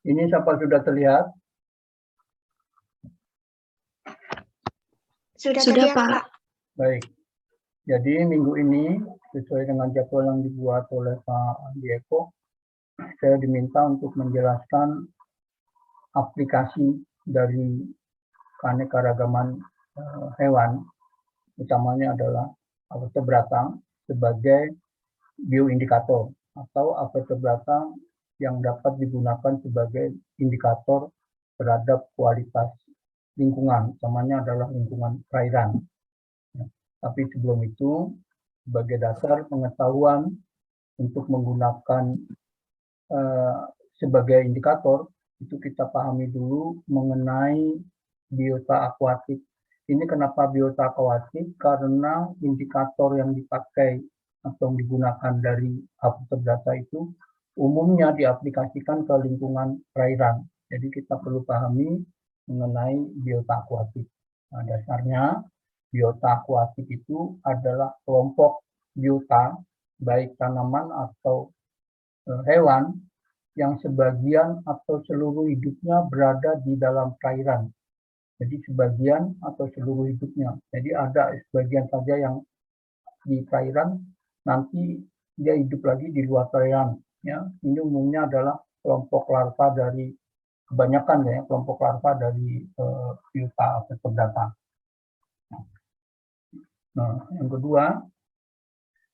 Ini siapa sudah terlihat? Sudah Sudah, terlihat, Pak. Pak. Baik. Jadi minggu ini sesuai dengan jadwal yang dibuat oleh Pak Diego, saya diminta untuk menjelaskan aplikasi dari keanekaragaman hewan, utamanya adalah vertebrata sebagai bioindikator atau vertebrata yang dapat digunakan sebagai indikator terhadap kualitas lingkungan, utamanya adalah lingkungan perairan. Tapi sebelum itu, sebagai dasar pengetahuan untuk menggunakan sebagai indikator, itu kita pahami dulu mengenai biota akuatik. Ini kenapa biota akuatik? Karena indikator yang dipakai atau digunakan dari vertebrata itu umumnya diaplikasikan ke lingkungan perairan. Jadi kita perlu pahami mengenai biota akuatik. Nah, dasarnya biota akuatik itu adalah kelompok biota, baik tanaman atau hewan, yang sebagian atau seluruh hidupnya berada di dalam perairan. Jadi sebagian atau seluruh hidupnya. Jadi ada sebagian saja yang di perairan, nanti dia hidup lagi di luar perairan. Ya, ini umumnya adalah kelompok larva dari kebanyakan ya kelompok larva dari biota vertebrata. Nah, yang kedua,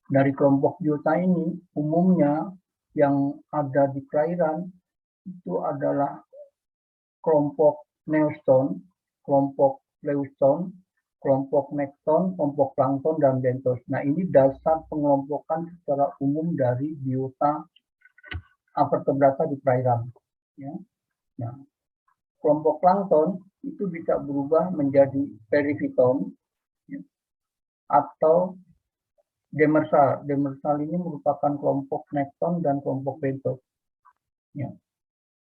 dari kelompok biota ini umumnya yang ada di perairan itu adalah kelompok neoston, kelompok leuston, kelompok nekton, kelompok plankton, dan bentos. Nah, ini dasar pengelompokan secara umum dari biota vertebrata di perairan. Ya. Nah, kelompok plankton itu bisa berubah menjadi perifiton, ya, atau demersal. Demersal ini merupakan kelompok nekton dan kelompok bentos. Ya.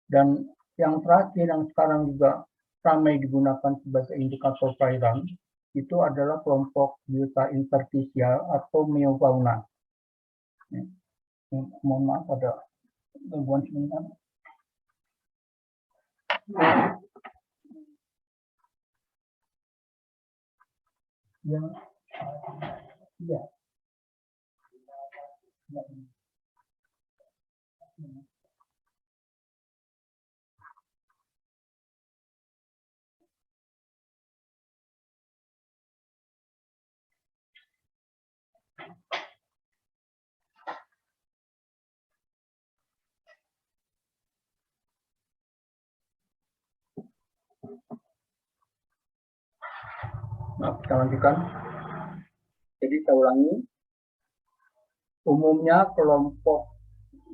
Dan yang terakhir yang sekarang juga ramai digunakan sebagai indikator perairan itu adalah kelompok biota interstisial atau meofauna. Ya. Mohon maaf ada gangguan sebentar. Ya. Ya. Nah, kita lanjutkan. Jadi saya ulangi, umumnya kelompok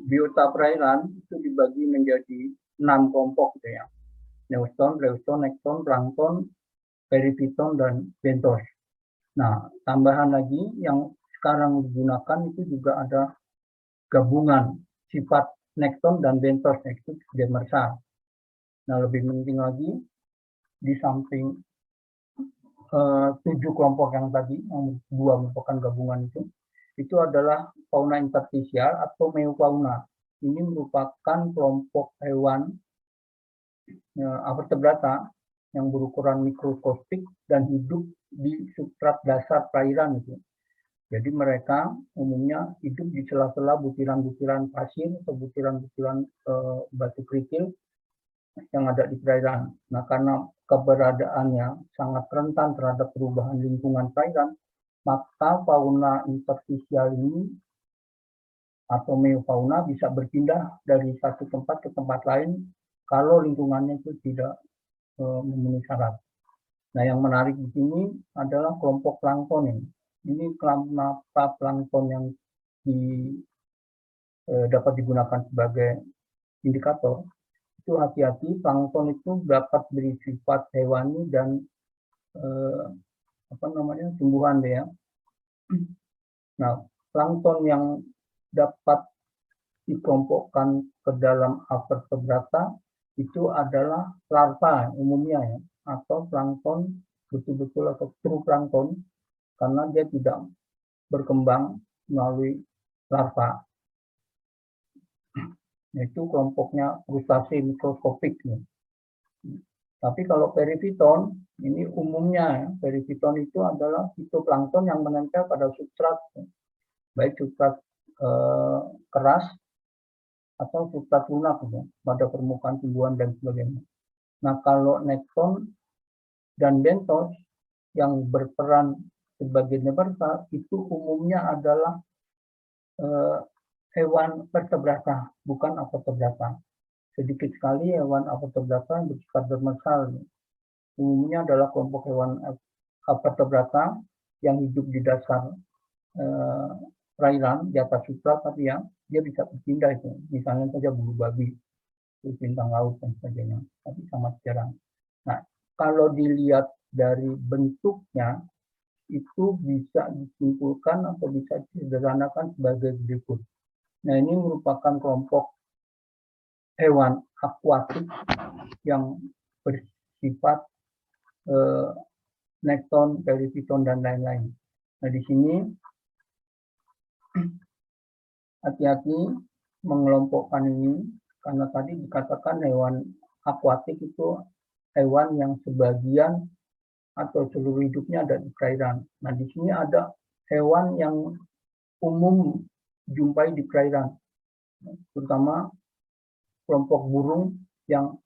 biota perairan itu dibagi menjadi 6 kelompok gitu ya. Neoston, leuston, nekton, plankton, perifiton, dan bentos. Nah, tambahan lagi yang sekarang digunakan itu juga ada gabungan sifat nekton dan bentos, itu demersal. Nah, lebih penting lagi, di samping 7 kelompok yang tadi, yang 2 merupakan gabungan itu adalah fauna interstisial atau meofauna. Ini merupakan kelompok hewan vertebrata yang berukuran mikroskopik dan hidup di substrat dasar perairan itu. Jadi mereka umumnya hidup di sela-sela butiran-butiran pasir atau butiran-butiran batu kerikil yang ada di perairan. Nah, karena keberadaannya sangat rentan terhadap perubahan lingkungan perairan, maka fauna interstisial ini atau meofauna bisa berpindah dari satu tempat ke tempat lain kalau lingkungannya itu tidak memenuhi syarat. Nah, yang menarik di sini adalah kelompok plankton ini. Ini kenapa plankton yang dapat digunakan sebagai indikator. Itu hati-hati, plankton itu dapat bersifat hewani dan tumbuhan ya. Nah, plankton yang dapat dikelompokkan ke dalam vertebrata itu adalah larva umumnya ya, atau plankton betul-betul atau zooplankton, karena dia tidak berkembang melalui larva. yaitu kelompoknya krustase mikroskopik. Tapi kalau perifiton, ini umumnya perifiton itu adalah fitoplankton yang menempel pada substrat, baik substrat keras atau substrat lunak pada permukaan tumbuhan dan sebagainya. Nah, kalau nekton dan bentos yang berperan sebagai nemerta itu umumnya adalah hewan vertebrata, bukan avertebrata. Sedikit sekali hewan avertebrata yang bersifat demersal. Umumnya adalah kelompok hewan avertebrata yang hidup di dasar perairan, di atas substrat, tapi ya dia bisa berpindah itu. Misalnya saja bulu babi, bintang laut dan sebagainya, tapi sangat jarang. Nah, kalau dilihat dari bentuknya, itu bisa disimpulkan atau bisa disederhanakan sebagai berikut. Nah, ini merupakan kelompok hewan akuatik yang bersifat nekton, perifiton, dan lain-lain. Nah, di sini hati-hati mengelompokkan ini, karena tadi dikatakan hewan akuatik itu hewan yang sebagian atau seluruh hidupnya ada di perairan. Nah, di sini ada hewan yang umum dijumpai di perairan, terutama kelompok burung yang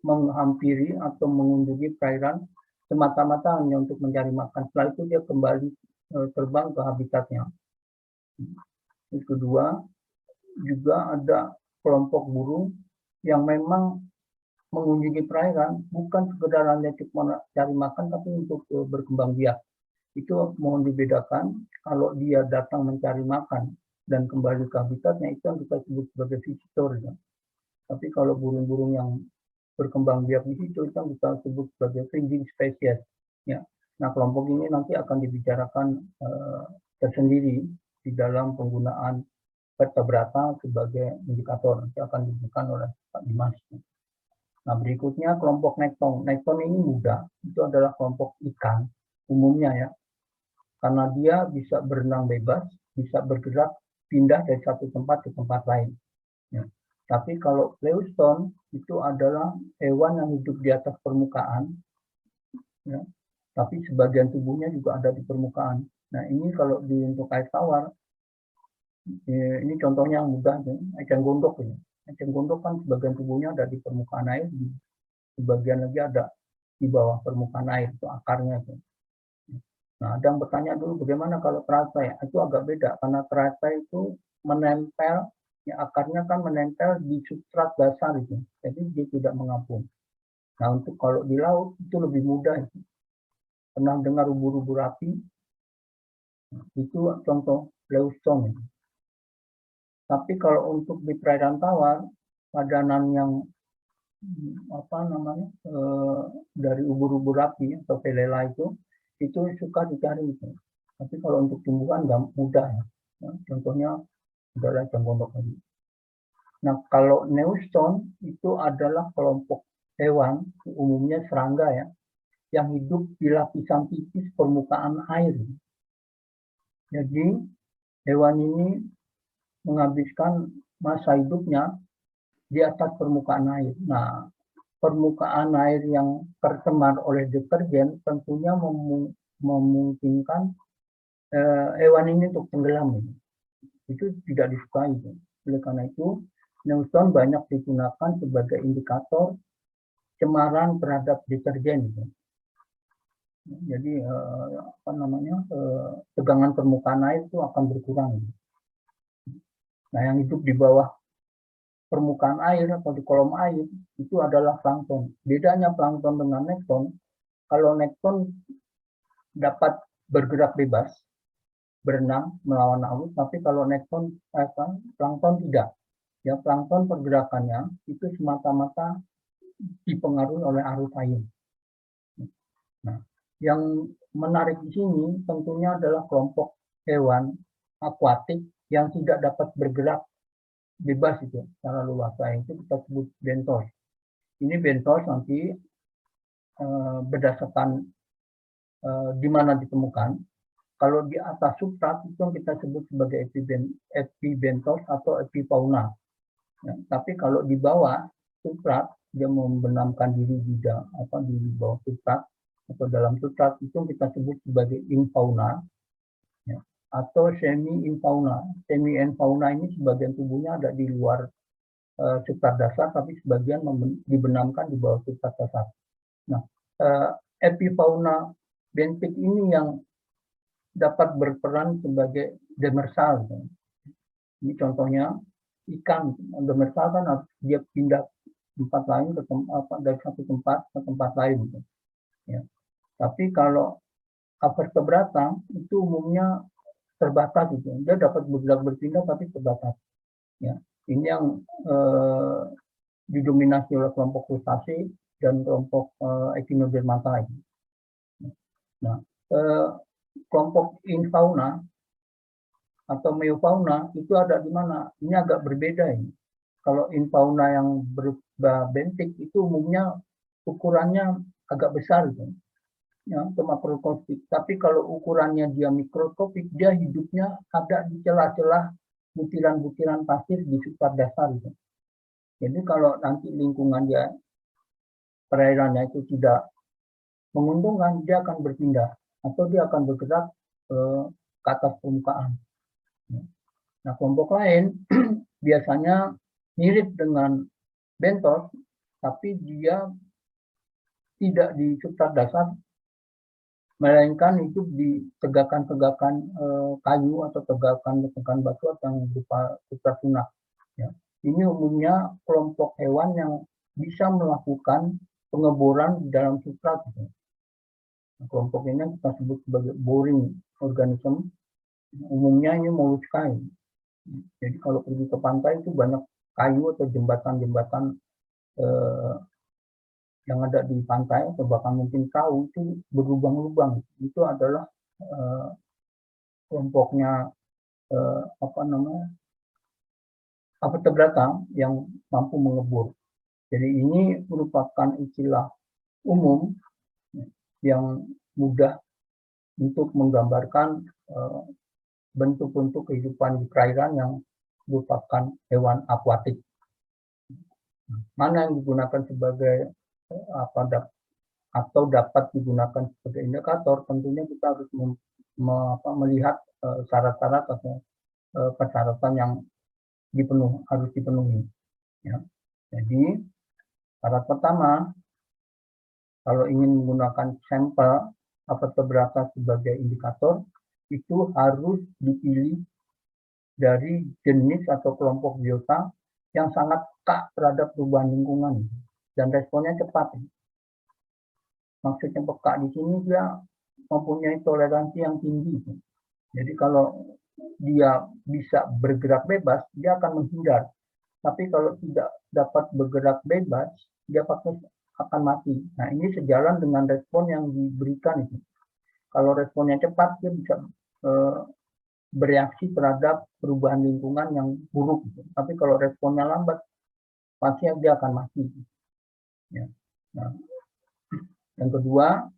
menghampiri atau mengunjungi perairan semata-mata hanya untuk mencari makan. Setelah itu dia kembali terbang ke habitatnya. Yang kedua, juga ada kelompok burung yang memang mengunjungi perairan bukan sekedar hanya untuk mencari makan, tapi untuk berkembang biak. Itu mohon dibedakan. Kalau dia datang mencari makan dan kembali ke habitatnya, itu yang kita sebut sebagai visitor. Ya. Tapi kalau burung-burung yang berkembang biak di situ, itu yang kita sebut sebagai fringing species. Ya. Nah, kelompok ini nanti akan dibicarakan tersendiri di dalam penggunaan vertebrata sebagai indikator. Nanti akan diberikan oleh Pak Dimas. Nah, berikutnya kelompok nekton. Nekton ini mudah, itu adalah kelompok ikan umumnya ya. Karena dia bisa berenang bebas, bisa bergerak, pindah dari satu tempat ke tempat lain. Ya. Tapi kalau Pleuston itu adalah hewan yang hidup di atas permukaan, ya. Tapi sebagian tubuhnya juga ada di permukaan. Nah, ini kalau untuk air tawar, ini contohnya yang mudah, eceng gondok. Ya. Eceng gondok kan sebagian tubuhnya ada di permukaan air, sebagian lagi ada di bawah permukaan air, itu akarnya. Itu. Nah, ada yang bertanya dulu bagaimana kalau teratai? Itu agak beda, karena teratai itu menempel, ya akarnya kan menempel di substrat dasar itu, jadi dia tidak mengapung. Nah, untuk kalau di laut itu lebih mudah. Itu. Pernah dengar ubur-ubur api? Itu contoh Pleuston. Tapi kalau untuk di perairan tawar, padanan yang dari ubur-ubur api atau velela itu suka dicari itu. Tapi kalau untuk tumbuhan nggak mudah ya. Contohnya adalah eceng gondok tadi. Nah, kalau Neuston itu adalah kelompok hewan umumnya serangga ya, yang hidup di lapisan tipis permukaan air. Jadi hewan ini menghabiskan masa hidupnya di atas permukaan air. Nah, permukaan air yang tercemar oleh deterjen tentunya memungkinkan hewan ini untuk tenggelam. Itu tidak disukai. Oleh karena itu, Neuston banyak digunakan sebagai indikator cemaran terhadap deterjen. Jadi tegangan permukaan air itu akan berkurang. Nah, yang hidup di bawah permukaan air atau di kolom air itu adalah plankton. Bedanya plankton dengan nekton, kalau nekton dapat bergerak bebas, berenang melawan arus, tapi kalau nekton plankton tidak. Ya, plankton pergerakannya itu semata-mata dipengaruhi oleh arus air. Nah, yang menarik di sini tentunya adalah kelompok hewan akuatik yang tidak dapat bergerak bebas itu secara luas, itu kita sebut bentos. Ini bentos nanti berdasarkan di mana ditemukan. Kalau di atas substrat itu kita sebut sebagai epibentos atau epifauna. Ya, tapi kalau di bawah substrat, dia membenamkan diri di bawah substrat atau dalam substrat, itu kita sebut sebagai infauna, ya, atau semi infauna. Semi infauna ini sebagian tubuhnya ada di luar substrat dasar, tapi sebagian dibenamkan di bawah substrat dasar. Nah, epifauna bentik ini yang dapat berperan sebagai demersal. Ini contohnya ikan. Demersal kan dia pindah tempat lain ke dari satu tempat ke tempat lain. Ya. Tapi kalau vertebrata itu umumnya terbatas itu. Dia dapat bergerak berpindah tapi terbatas. Ya. Ini yang didominasi oleh kelompok krustase dan kelompok echinodermata. Nah, kelompok infauna atau meofauna itu ada di mana? Ini agak berbeda ini. Kalau infauna yang berupa bentik itu umumnya ukurannya agak besar itu, ya, itu makroskopik. Tapi kalau ukurannya dia mikroskopik, dia hidupnya ada di celah-celah butiran-butiran pasir di substrat dasar itu. Jadi kalau nanti lingkungan dia perairannya itu tidak menguntungkan, dia akan berpindah atau dia akan bergerak ke atas permukaan. Nah, kelompok lain biasanya mirip dengan bentos, tapi dia tidak di substrat dasar, melainkan hidup di tegakan-tegakan kayu atau tegakan-tegakan batu yang berupa substrat lunak. Ya. Ini umumnya kelompok hewan yang bisa melakukan pengeboran di dalam substrat. Nah, kelompok ini kita sebut sebagai boring organism. Umumnya ini moluska. Jadi kalau pergi ke pantai itu banyak kayu atau jembatan-jembatan yang ada di pantai atau bahkan mungkin perahu itu berlubang-lubang. Itu adalah kelompoknya vertebrata yang mampu mengebor. Jadi ini merupakan istilah umum yang mudah untuk menggambarkan bentuk-bentuk kehidupan di perairan yang merupakan hewan akuatik. Mana yang digunakan sebagai atau dapat digunakan sebagai indikator, tentunya kita harus melihat syarat-syarat atau persyaratan yang harus dipenuhi. Ya. Jadi syarat pertama, kalau ingin menggunakan sampel vertebrata sebagai indikator, itu harus dipilih dari jenis atau kelompok biota yang sangat peka terhadap perubahan lingkungan dan responnya cepat. Maksudnya peka di sini dia mempunyai toleransi yang tinggi. Jadi kalau dia bisa bergerak bebas, dia akan menghindar. Tapi kalau tidak dapat bergerak bebas, dia pasti akan mati. Nah, ini sejalan dengan respon yang diberikan itu. Kalau responnya cepat, dia bisa bereaksi terhadap perubahan lingkungan yang buruk. Tapi kalau responnya lambat, pasti dia akan mati. Ya. Nah, yang kedua,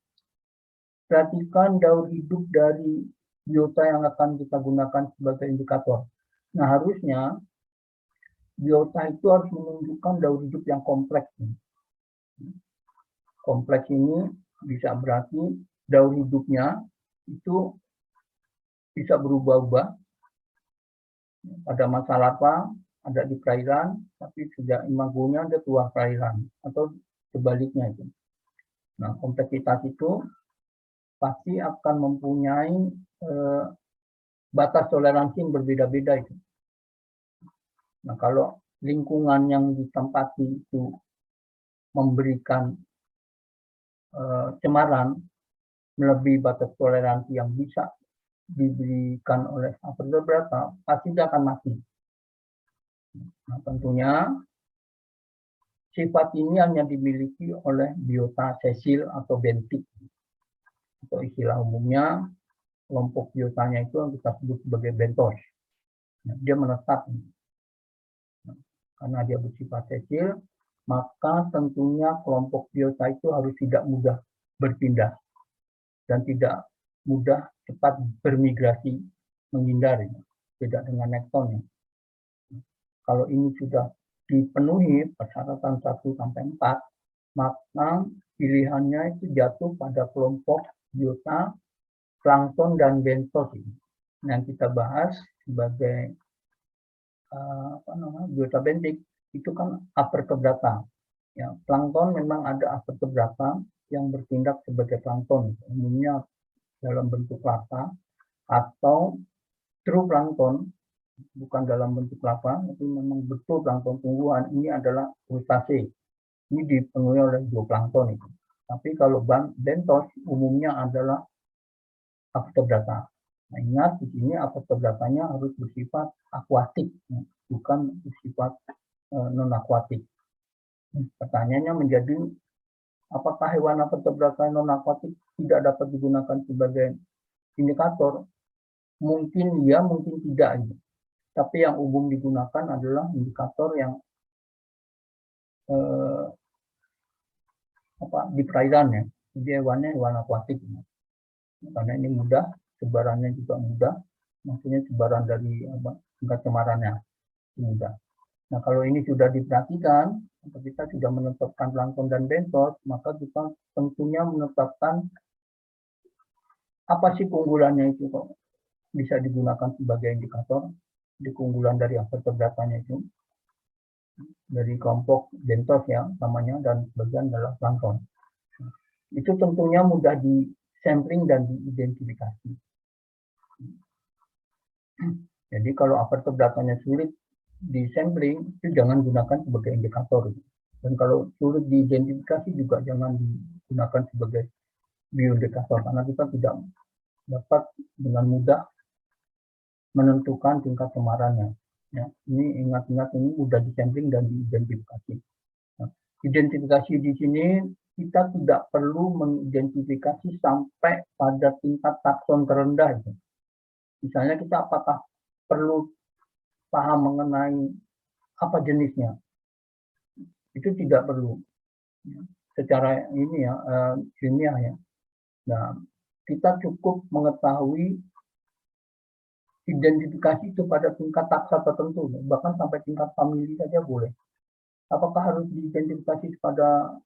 perhatikan daur hidup dari biota yang akan kita gunakan sebagai indikator. Nah, harusnya biota itu harus menunjukkan daur hidup yang kompleks. Kompleks ini bisa berarti daur hidupnya itu bisa berubah-ubah. Pada masa larva ada di perairan, tapi sejak imagonya ada keluar perairan atau sebaliknya itu. Nah, kompleksitas itu pasti akan mempunyai batas toleransi yang berbeda-beda itu. Nah, kalau lingkungan yang ditempati itu memberikan cemaran melebihi batas toleransi yang bisa diberikan oleh vertebrata, pasti dia akan mati. Nah, tentunya sifat ini hanya dimiliki oleh biota sesil atau bentik. Atau istilah umumnya, kelompok biotanya itu yang kita sebut sebagai bentos. Nah, dia menetap. Nah, karena dia bersifat sesil, maka tentunya kelompok biota itu harus tidak mudah berpindah dan tidak mudah cepat bermigrasi menghindari, beda dengan nekton. Kalau ini sudah dipenuhi persyaratan 1 sampai 4, maka pilihannya itu jatuh pada kelompok biota, plankton, dan bentos yang kita bahas sebagai biota bentik. Itu kan avertebrata. Ya, plankton memang ada avertebrata yang bertindak sebagai plankton, umumnya dalam bentuk lava atau true plankton, bukan dalam bentuk lava, tapi memang betul plankton tumbuhan. Ini adalah krustase. Ini dipenuhi oleh zooplankton itu. Tapi kalau bentos umumnya adalah avertebrata. Nah, ingat di sini avertebratanya harus bersifat akuatik, bukan bersifat non akuatik. Pertanyaannya menjadi, apakah hewan avertebrata non akuatik tidak dapat digunakan sebagai indikator? Mungkin iya, mungkin tidak. Tapi yang umum digunakan adalah indikator yang di perairan ya. Jadi hewannya hewan akuatik. Karena ini mudah, sebarannya juga mudah. Maksudnya sebaran dari tingkat cemarannya mudah. Nah, kalau ini sudah diperhatikan, kita sudah menetapkan plankton dan bentos, maka kita tentunya menetapkan apa sih keunggulannya itu kok bisa digunakan sebagai indikator. Di keunggulan dari avertebratanya itu dari kelompok bentos ya namanya, dan sebagian adalah plankton. Itu tentunya mudah di sampling dan diidentifikasi. Jadi kalau avertebratanya sulit di sampling, itu jangan gunakan sebagai indikator. Dan kalau sulit diidentifikasi juga jangan digunakan sebagai bioindikator, karena kita tidak dapat dengan mudah menentukan tingkat cemarannya. Ya, ini ingat-ingat, ini mudah disampling dan diidentifikasi. Nah, identifikasi di sini kita tidak perlu mengidentifikasi sampai pada tingkat takson terendah. Misalnya kita apakah perlu paham mengenai apa jenisnya, itu tidak perlu secara ini ya, ilmiah ya. Nah, kita cukup mengetahui identifikasi itu pada tingkat taksa tertentu, bahkan sampai tingkat famili saja boleh. Apakah harus diidentifikasi pada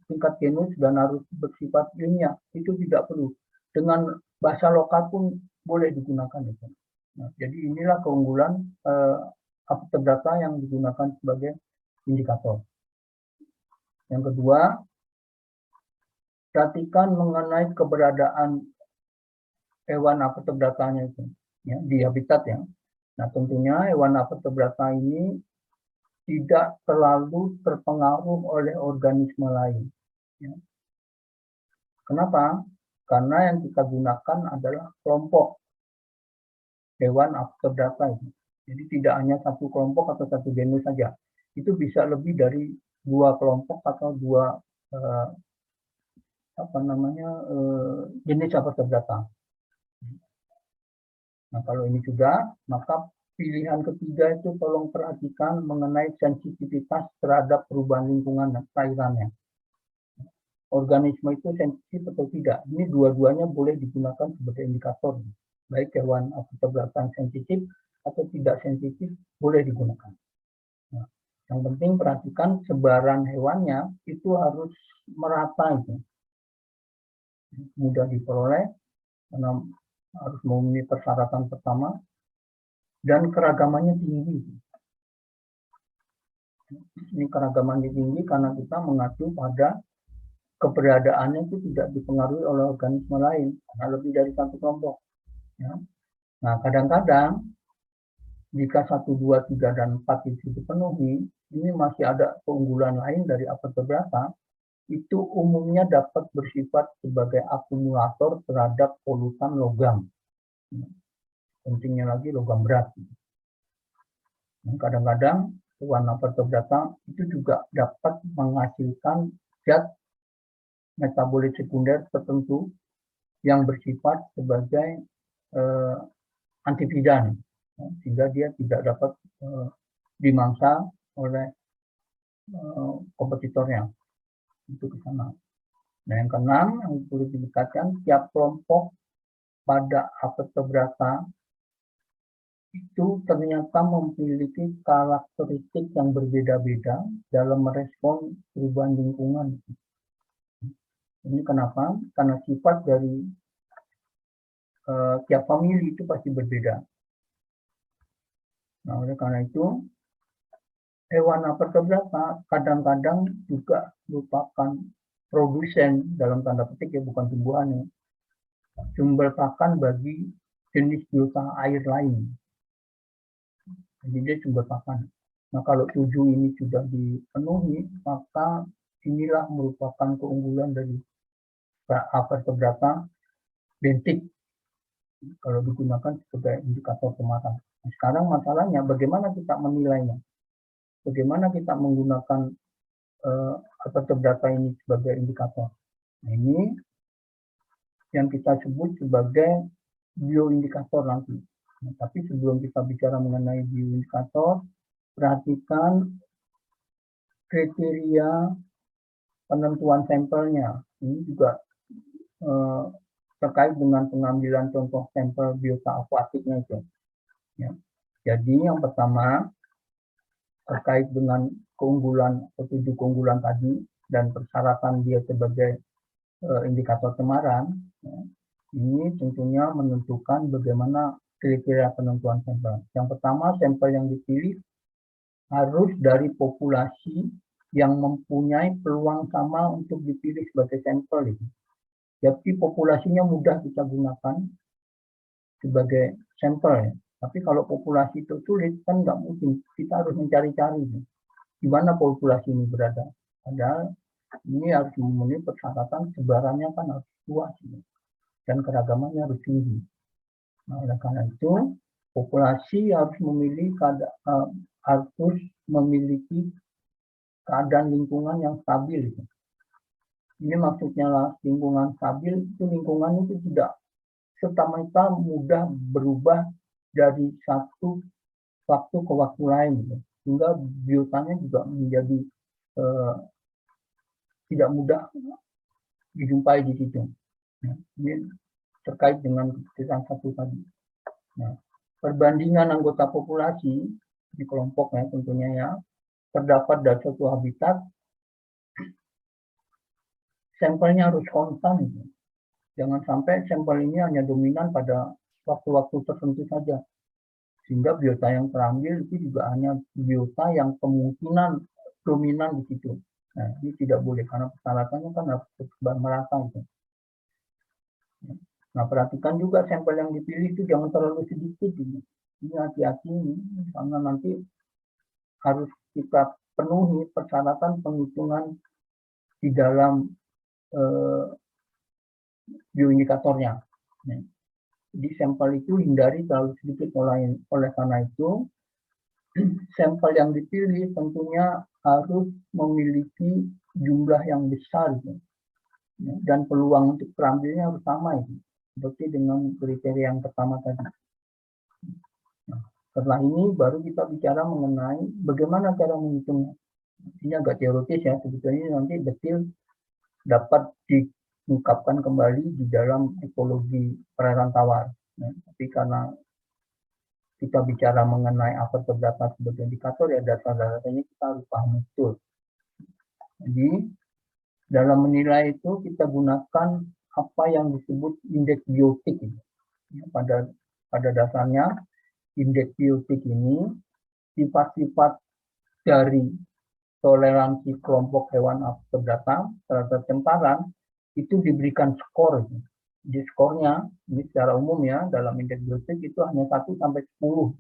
tingkat genus dan harus bersifat ilmiah? Itu tidak perlu. Dengan bahasa lokal pun boleh digunakan itu. Nah, jadi inilah keunggulan avertebrata yang digunakan sebagai indikator. Yang kedua, perhatikan mengenai keberadaan hewan avertebratanya itu ya, di habitat ya. Nah, tentunya hewan avertebrata ini tidak terlalu terpengaruh oleh organisme lain. Ya. Kenapa? Karena yang kita gunakan adalah kelompok hewan avertebrata itu. Jadi tidak hanya satu kelompok atau satu genus saja. Itu bisa lebih dari 2 kelompok atau 2 jenis avertebrata. Nah, kalau ini sudah, maka pilihan ketiga itu tolong perhatikan mengenai sensitivitas terhadap perubahan lingkungan perairannya. Organisme itu sensitif atau tidak? Ini dua-duanya boleh digunakan sebagai indikator. Baik hewan avertebrata sensitif atau tidak sensitif boleh digunakan. Nah, yang penting perhatikan sebaran hewannya itu harus merata itu. Mudah diperoleh karena harus memenuhi persyaratan pertama, dan keragamannya tinggi. Ini keragamannya tinggi karena kita mengacu pada keberadaannya itu tidak dipengaruhi oleh organisme lain, karena lebih dari satu kelompok. Ya. Nah, kadang-kadang jika 1, 2, 3, dan 4 itu dipenuhi, ini masih ada keunggulan lain dari avertebrata, itu umumnya dapat bersifat sebagai akumulator terhadap polutan logam. Pentingnya lagi logam berat. Kadang-kadang hewan avertebrata itu juga dapat menghasilkan zat metabolit sekunder tertentu yang bersifat sebagai antividan, sehingga dia tidak dapat dimangsa oleh kompetitornya. Itu ke sana. Nah, yang keenam yang perlu didekatkan, tiap kelompok pada avertebrata itu ternyata memiliki karakteristik yang berbeda-beda dalam merespon perubahan lingkungan. Ini kenapa? Karena sifat dari tiap famili itu pasti berbeda. Nah, oleh karena itu, hewan vertebrata kadang-kadang juga merupakan produsen dalam tanda petik ya, bukan tumbuhannya, sumber pakan bagi jenis biota air lain. Jadi dia sumber pakan. Nah, kalau 7 ini sudah dipenuhi, maka inilah merupakan keunggulan dari vertebrata bentik kalau digunakan sebagai indikator cemaran. Nah, sekarang masalahnya bagaimana kita menilainya? Bagaimana kita menggunakan vertebrata ini sebagai indikator? Nah, ini yang kita sebut sebagai bioindikator nanti. Nah, tapi sebelum kita bicara mengenai bioindikator, perhatikan kriteria penentuan sampelnya. Ini juga terkait dengan pengambilan contoh sampel biota akuatiknya itu. Ya. Jadi yang pertama terkait dengan keunggulan atau 7 keunggulan tadi dan persyaratan dia sebagai indikator cemaran, ya, ini tentunya menentukan bagaimana kriteria penentuan sampel. Yang pertama, sampel yang dipilih harus dari populasi yang mempunyai peluang sama untuk dipilih sebagai sampel. Jadi populasinya mudah kita gunakan sebagai sampel. Ya. Tapi kalau populasi itu sulit, kan nggak mungkin. Kita harus mencari-cari di mana populasi ini berada. Padahal ini harus memenuhi persyaratan sebarannya kan harus luas dan keragamannya harus tinggi. Nah, oleh karena itu, populasi harus memiliki keadaan lingkungan yang stabil. Ini maksudnya lingkungan stabil itu lingkungan itu tidak serta-merta mudah berubah dari satu waktu ke waktu lain, sehingga biotanya juga menjadi tidak mudah dijumpai di situ. Nah, ini terkait dengan keputusan satu tadi. Nah, perbandingan anggota populasi di kelompoknya tentunya ya terdapat dari suatu habitat, sampelnya harus konstan. Jangan sampai sampel ini hanya dominan pada waktu-waktu tertentu saja. Sehingga biota yang terambil itu juga hanya biota yang kemungkinan dominan di situ. Nah, ini tidak boleh karena persyaratannya kan harus tersebar merata itu. Nah, perhatikan juga sampel yang dipilih itu jangan terlalu sedikit ini. Ini hati-hati karena nanti harus kita penuhi persyaratan penghitungan di dalam bioindikatornya. Nah, jadi sampel itu hindari terlalu sedikit oleh karena itu sampel yang dipilih tentunya harus memiliki jumlah yang besar dan peluang untuk terambilnya harus sama seperti dengan kriteria yang pertama tadi. Nah, setelah ini baru kita bicara mengenai bagaimana cara menghitungnya. Ini agak teoritis ya, sebetulnya nanti detail dapat diungkapkan kembali di dalam ekologi perairan tawar. Nah, tapi karena kita bicara mengenai vertebrata sebagai indikator ya dasar-dasarnya kita harus paham betul. Jadi dalam menilai itu kita gunakan apa yang disebut indeks biotik. Ya, pada dasarnya indeks biotik ini sifat-sifat dari toleransi kelompok hewan vertebrata terhadap cemaran itu diberikan skor. Di skornya ini secara umum ya dalam indeks biotik itu hanya 1 sampai 10.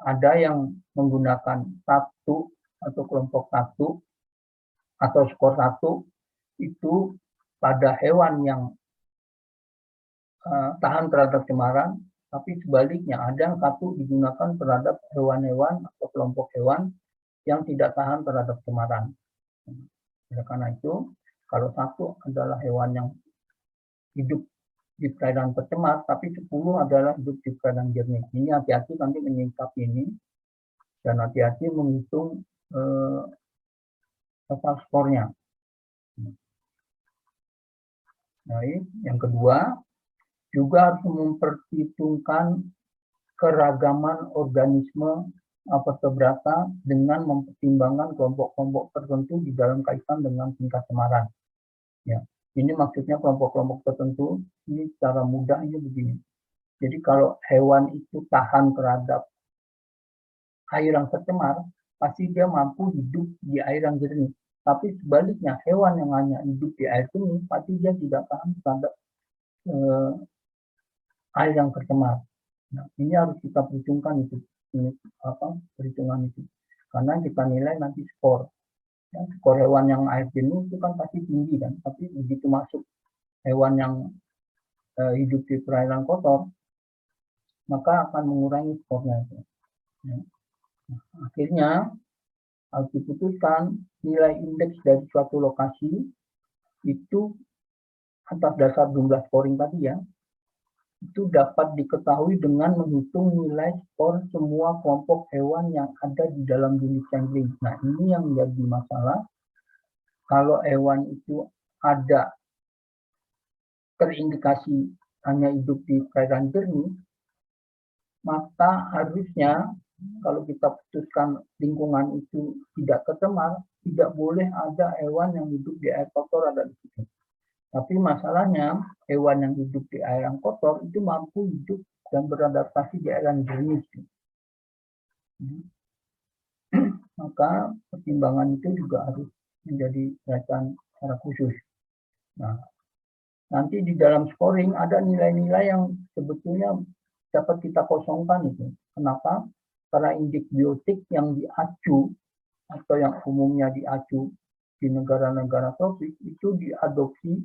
Ada yang menggunakan 1 atau kelompok 1 atau skor 1 itu pada hewan yang tahan terhadap cemaran, tapi sebaliknya ada yang 1 digunakan terhadap hewan-hewan atau kelompok hewan yang tidak tahan terhadap cemaran. Oleh karena itu, kalau 1 adalah hewan yang hidup di perairan tercemar, tapi 10 adalah hidup di perairan jernih. Ini hati-hati nanti menyikapi ini, dan hati-hati menghitung total skornya. Nah, yang kedua, juga harus memperhitungkan keragaman organisme vertebrata dengan mempertimbangkan kelompok-kelompok tertentu di dalam kaitan dengan tingkat cemaran. Ya, ini maksudnya kelompok-kelompok tertentu ini secara mudahnya begini. Jadi kalau hewan itu tahan terhadap air yang tercemar, pasti dia mampu hidup di air yang jernih. Tapi sebaliknya, hewan yang hanya hidup di air jernih, pasti dia tidak tahan terhadap air yang tercemar. Nah, ini harus kita perhitungkan itu, perhitungan itu, karena kita nilai nanti skor. Ya, skor hewan yang air jernih itu kan pasti tinggi kan, tapi begitu masuk hewan yang hidup di perairan kotor, maka akan mengurangi skornya. Ya. Nah, akhirnya harus diputuskan nilai indeks dari suatu lokasi itu atas dasar jumlah scoring tadi ya, itu dapat diketahui dengan menghitung nilai skor semua kelompok hewan yang ada di dalam unit sampling. Nah, ini yang menjadi masalah. Kalau hewan itu ada terindikasi hanya hidup di perairan jernih, maka harusnya kalau kita putuskan lingkungan itu tidak tercemar, tidak boleh ada hewan yang hidup di air kotor ada di situ. Tapi masalahnya, hewan yang hidup di air yang kotor itu mampu hidup dan beradaptasi di air yang jernih. Maka pertimbangan itu juga harus menjadi perhatian secara khusus. Nah, nanti di dalam scoring ada nilai-nilai yang sebetulnya dapat kita kosongkan itu. Kenapa? Karena indeks biotik yang diacu atau yang umumnya diacu di negara-negara tropis itu diadopsi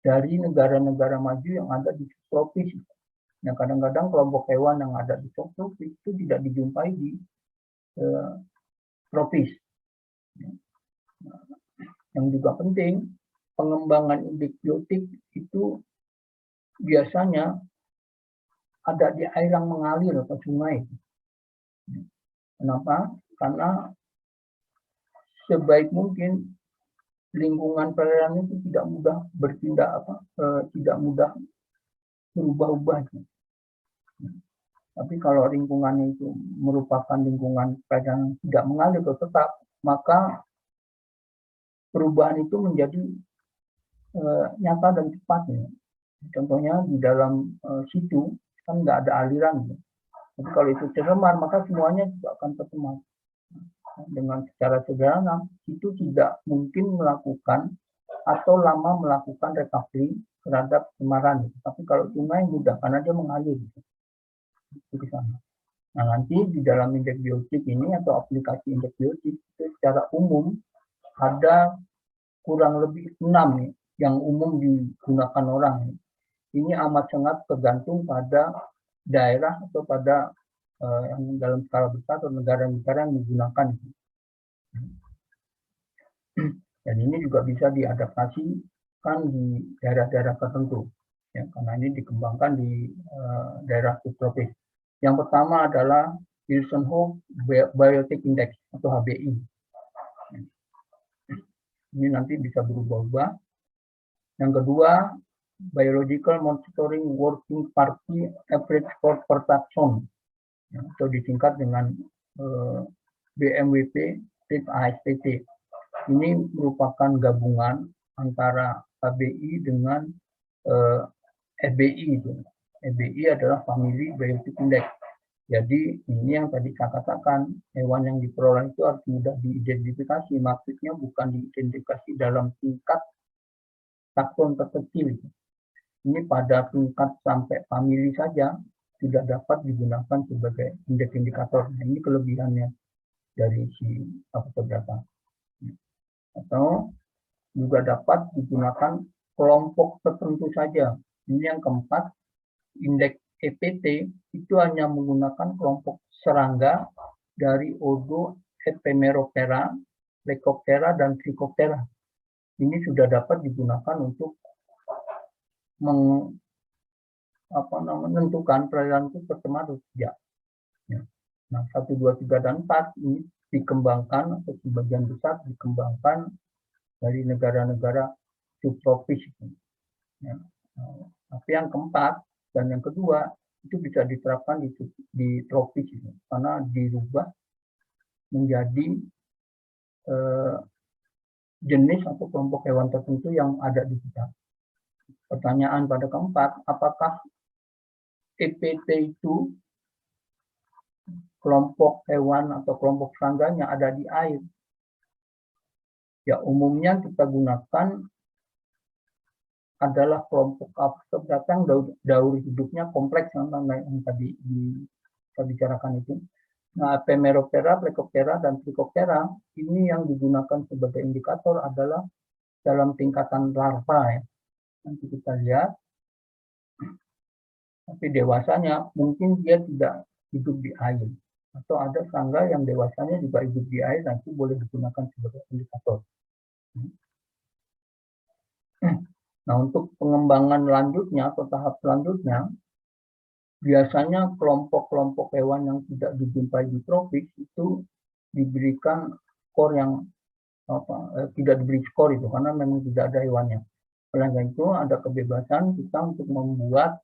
dari negara-negara maju yang ada di subtropis. Nah, kadang-kadang kelompok hewan yang ada di subtropis itu tidak dijumpai di tropis. Yang juga penting, pengembangan indeks biotik itu biasanya ada di air yang mengalir atau sungai. Kenapa? Karena sebaik mungkin lingkungan perairan itu tidak mudah bertindak tidak mudah berubah-ubah. Tapi kalau lingkungannya itu merupakan lingkungan perairan yang tidak mengalir atau tetap, maka perubahan itu menjadi nyata dan cepat. Ya. Contohnya di dalam situ kan nggak ada aliran. Ya. Tapi kalau itu tercemar, maka semuanya juga akan tercemar. Dengan secara sederhana, itu tidak mungkin melakukan atau lama melakukan recovery terhadap cemaran. Tapi kalau sungai mudah, karena dia mengalir. Itu di sana. Nah, nanti di dalam indeks biotik ini atau aplikasi indeks biotik, itu secara umum ada kurang lebih 6 nih, yang umum digunakan orang. Ini amat sangat tergantung pada daerah atau pada yang dalam skala besar atau negara-negara yang menggunakan. Dan ini juga bisa diadaptasikan di daerah-daerah tertentu, ya, karena ini dikembangkan di daerah subtropis. Yang pertama adalah Wilson Hooke Biotic Index atau HBI. Ini nanti bisa berubah-ubah. Yang kedua, Biological Monitoring Working Party Average Score per Taxon, atau disingkat dengan BMWP ASPT. Ini merupakan gabungan antara HBI dengan FBI. FBI adalah Family Biotic Index. Jadi ini yang tadi saya katakan, hewan yang diperoleh itu harus mudah diidentifikasi. Maksudnya bukan diidentifikasi dalam tingkat takson terkecil. Ini pada tingkat sampai famili saja sudah dapat digunakan sebagai indeks indikator. Nah, ini kelebihannya dari si vertebrata. Atau juga dapat digunakan kelompok tertentu saja. Ini yang keempat, indeks EPT itu hanya menggunakan kelompok serangga dari Ordo Ephemeroptera, Lecoptera, dan Trichoptera. Ini sudah dapat digunakan untuk menentukan perairan itu tercemar atau tidak. Ya. Nah, 1, 2, 3, dan 4 ini dikembangkan atau sebagian besar dikembangkan dari negara-negara subtropis. Ya. Nah, tapi yang keempat dan yang kedua itu bisa diterapkan di tropis itu, karena dirubah menjadi jenis atau kelompok hewan tertentu yang ada di kita. Pertanyaan pada keempat, apakah EPT itu kelompok hewan atau kelompok serangganya ada di air? Ya, umumnya kita gunakan adalah kelompok vertebrata yang daur hidupnya kompleks yang tadi kita bicarakan itu. Nah, Epemeroptera, Plecoptera, dan Trichoptera ini yang digunakan sebagai indikator adalah dalam tingkatan larva ya. Nanti kita lihat. Tapi dewasanya mungkin dia tidak hidup di air. Atau ada serangga yang dewasanya juga hidup di air, nanti boleh digunakan sebagai indikator. Nah, untuk pengembangan lanjutnya atau tahap selanjutnya, biasanya kelompok-kelompok hewan yang tidak dijumpai di tropis itu diberikan skor yang tidak diberi skor itu karena memang tidak ada hewannya. Selain itu ada kebebasan kita untuk membuat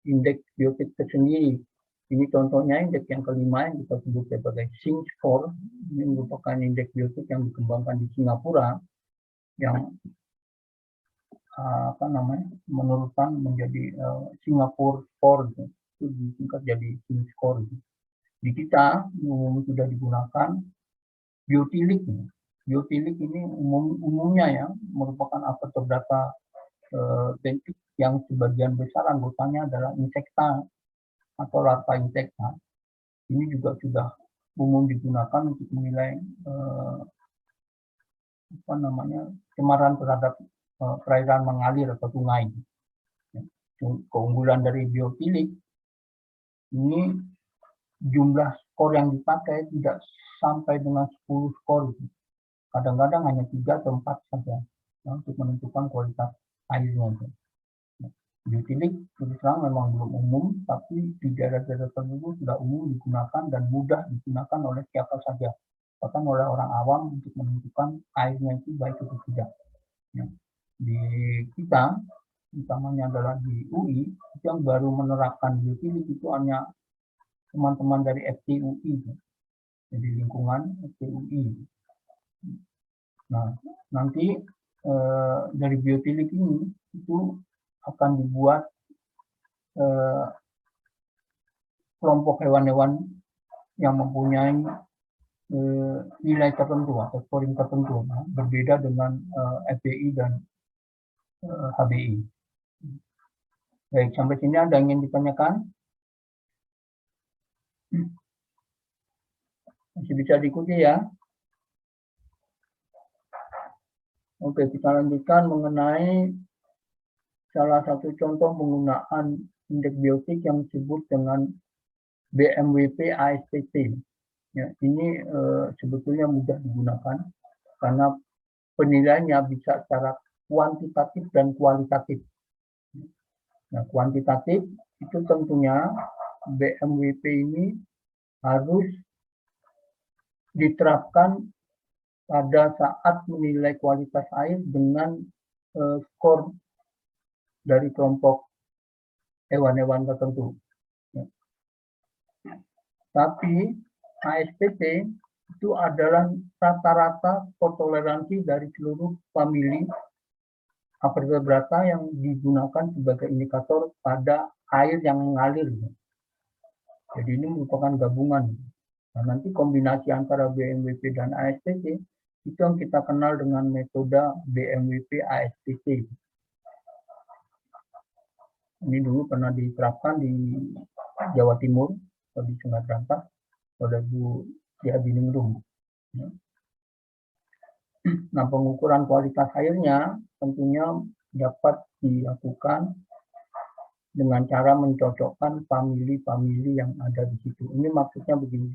indeks biotik tersendiri. Ini contohnya indeks yang kelima yang kita sebut sebagai Sing score. Ini merupakan indeks biotik yang dikembangkan di Singapura yang menurunkan menjadi Singapore score itu disingkat jadi Sing score. Di kita sudah digunakan biotilik. Biotilik ini umumnya ya merupakan vertebrata bentuk yang sebagian besar anggotanya adalah insekta atau larva insekta. Ini juga sudah umum digunakan untuk menilai cemaran terhadap perairan mengalir atau sungai. Keunggulan dari biotilik ini jumlah skor yang dipakai tidak sampai dengan 10 skor. Kadang-kadang hanya 3 atau 4 saja untuk menentukan kualitas airnya. Biotilik terus terang memang belum umum, tapi di daerah-daerah tertentu sudah umum digunakan dan mudah digunakan oleh siapa saja, bahkan oleh orang awam untuk menentukan airnya itu baik atau tidak. Di kita, utamanya adalah di UI, yang baru menerapkan biotilik itu hanya teman-teman dari FTUI, jadi lingkungan FTUI. Nah, nanti dari biotilik ini itu akan dibuat kelompok hewan-hewan yang mempunyai nilai tertentu atau scoring tertentu, berbeda dengan FBI dan HBI. Baik, sampai sini ada yang ingin ditanyakan? Masih bisa diikuti ya? Oke, kita lanjutkan mengenai salah satu contoh penggunaan indeks biotik yang disebut dengan BMWP ASTT. Ya, ini sebetulnya mudah digunakan karena penilaiannya bisa secara kuantitatif dan kualitatif. Nah, kuantitatif itu tentunya BMWP ini harus diterapkan pada saat menilai kualitas air dengan skor dari kelompok hewan-hewan tertentu. Tapi ASTT itu adalah rata-rata toleransi dari seluruh famili vertebrata yang digunakan sebagai indikator pada air yang mengalir. Jadi ini merupakan gabungan. Nah, nanti kombinasi antara BMWP dan ASTT itu yang kita kenal dengan metode BMWP ASTT. Ini dulu pernah diterapkan di Jawa Timur atau di Sumatera Barat oleh Bu Diadiningrum. Nah, pengukuran kualitas airnya tentunya dapat dilakukan dengan cara mencocokkan famili-famili yang ada di situ. Ini maksudnya begini.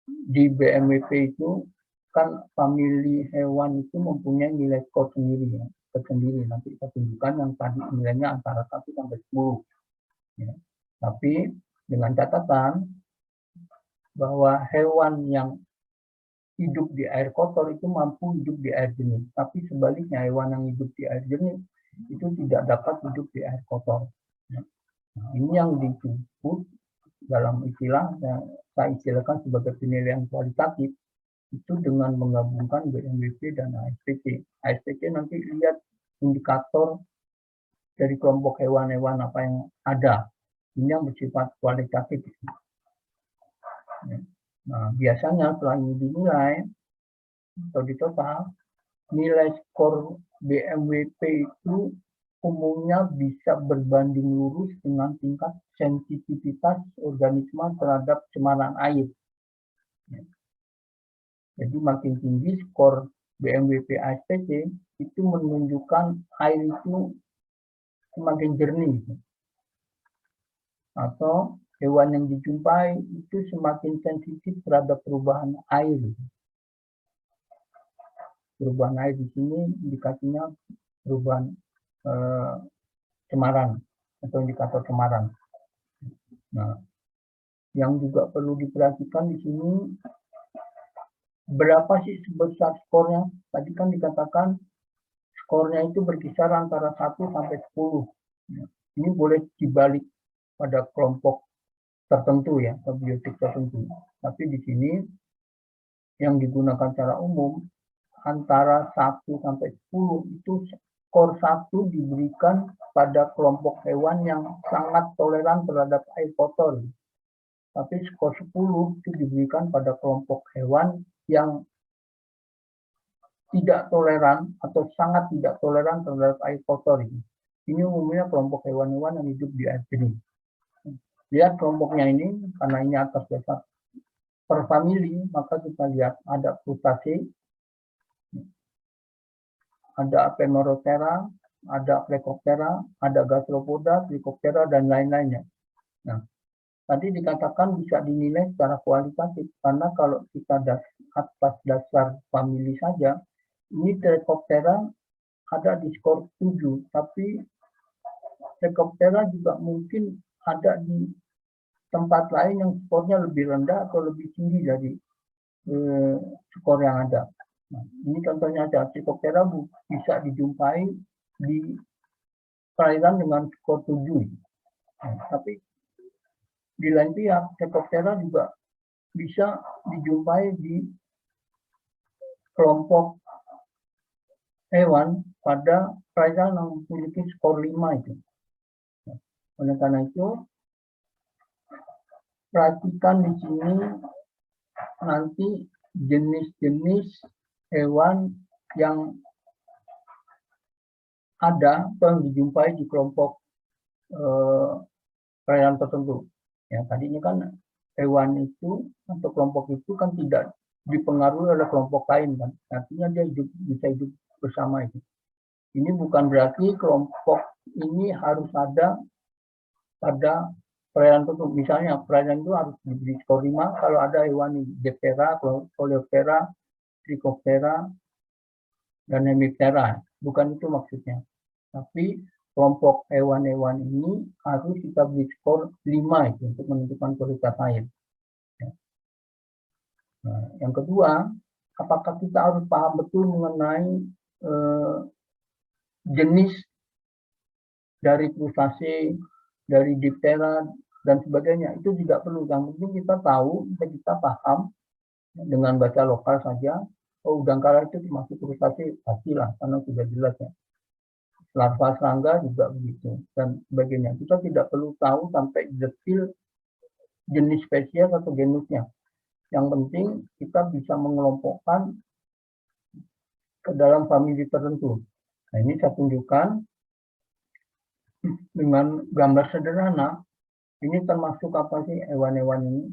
Di BMWP itu kan famili hewan itu mempunyai nilai skor sendiri ya, tersendiri. Nanti kita tunjukkan yang tadi nilainya antara 1 sampai 10. Ya. Tapi dengan catatan bahwa hewan yang hidup di air kotor itu mampu hidup di air jernih. Tapi sebaliknya hewan yang hidup di air jernih itu tidak dapat hidup di air kotor. Ya. Nah, ini yang disebut dalam istilah yang saya istilahkan sebagai penilaian kualitatif, itu dengan menggabungkan BMWP dan ASPC. ASPC nanti lihat indikator dari kelompok hewan-hewan apa yang ada. Ini yang bersifat kualitatif. Nah, biasanya setelah ini dinilai atau di total, nilai skor BMWP itu umumnya bisa berbanding lurus dengan tingkat sensitivitas organisme terhadap cemaran air. Jadi makin tinggi skor BMWP ASPC itu menunjukkan air itu semakin jernih. Atau hewan yang dijumpai itu semakin sensitif terhadap perubahan air. Perubahan air di sini indikasinya perubahan cemaran atau indikator cemaran. Nah, yang juga perlu diperhatikan di sini berapa sih sebesar skornya? Tadi kan dikatakan skornya itu berkisar antara 1 sampai 10. Ini boleh dibalik pada kelompok tertentu ya, atau biotik tertentu. Tapi di sini yang digunakan secara umum antara 1 sampai 10 itu skor 1 diberikan pada kelompok hewan yang sangat toleran terhadap air kotor. Tapi skor 10 itu diberikan pada kelompok hewan yang tidak toleran atau sangat tidak toleran terhadap air kotor. Ini umumnya kelompok hewan-hewan yang hidup di air jernih. Lihat kelompoknya ini, karena ini atas dasar per famili, maka kita lihat ada krustase, ada Apeneroptera, ada Plecoptera, ada Gastropoda, Trichoptera, dan lain-lainnya. Nah, tadi dikatakan bisa dinilai secara kualitatif, karena kalau kita atas dasar famili saja, ini Trichoptera ada di skor 7, tapi Trichoptera juga mungkin ada di tempat lain yang skornya lebih rendah atau lebih tinggi dari skor yang ada. Nah, ini contohnya aja, Trichoptera bisa dijumpai di perairan dengan skor 7. Nah, tapi di lain pihak, Trichoptera juga bisa dijumpai di kelompok hewan pada perairan yang memiliki skor 5 itu. Nah, oleh karena itu, perhatikan di sini nanti jenis-jenis hewan yang ada atau yang dijumpai di kelompok perairan tertentu. Ya, tadi ini kan hewan itu atau kelompok itu kan tidak dipengaruhi oleh kelompok lain kan. Artinya dia bisa hidup bersama itu. Ini bukan berarti kelompok ini harus ada pada perairan tertentu. Misalnya perairan itu harus diberi skor 5 kalau ada hewan Diptera, Coleoptera, Trichoptera, dan Hemiptera. Bukan itu maksudnya. Tapi kelompok hewan-hewan ini harus kita beri skor 5 itu untuk menentukan kualitas air. Nah, yang kedua, apakah kita harus paham betul mengenai jenis dari krustase, dari Diptera, dan sebagainya? Itu tidak perlu. Yang penting kita tahu, kita paham dengan baca lokal saja. Oh, udangkara itu termasuk krustase, pastilah, karena sudah jelas ya. Larva serangga juga begitu dan sebagainya. Kita tidak perlu tahu sampai detail jenis spesies atau genusnya. Yang penting kita bisa mengelompokkan ke dalam famili tertentu. Nah, ini saya tunjukkan dengan gambar sederhana. Ini termasuk apa sih hewan-hewan ini?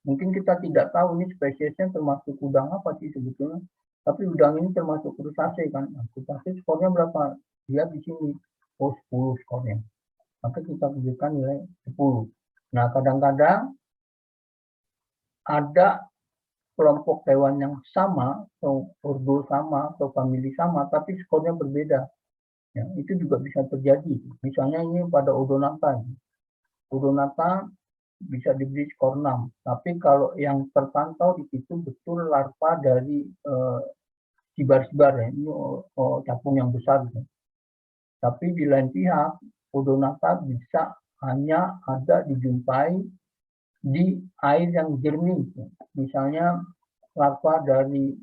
Mungkin kita tidak tahu ini spesiesnya termasuk udang apa sih sebetulnya. Tapi udang ini termasuk krustase kan. Nah, krustase skornya berapa? Lihat di sini. Oh, 10 skornya. Maka kita berikan nilai 10. Nah, kadang-kadang ada kelompok hewan yang sama, atau ordo sama, atau famili sama, tapi skornya berbeda. Ya, itu juga bisa terjadi. Misalnya ini pada Odonata. Odonata bisa diberi skor 6. Tapi kalau yang terpantau di situ betul larva dari sibar-sibar ya. Ini capung yang besar. Gitu. Tapi di lain pihak, Odonata bisa hanya ada dijumpai di air yang jernih. Misalnya larva dari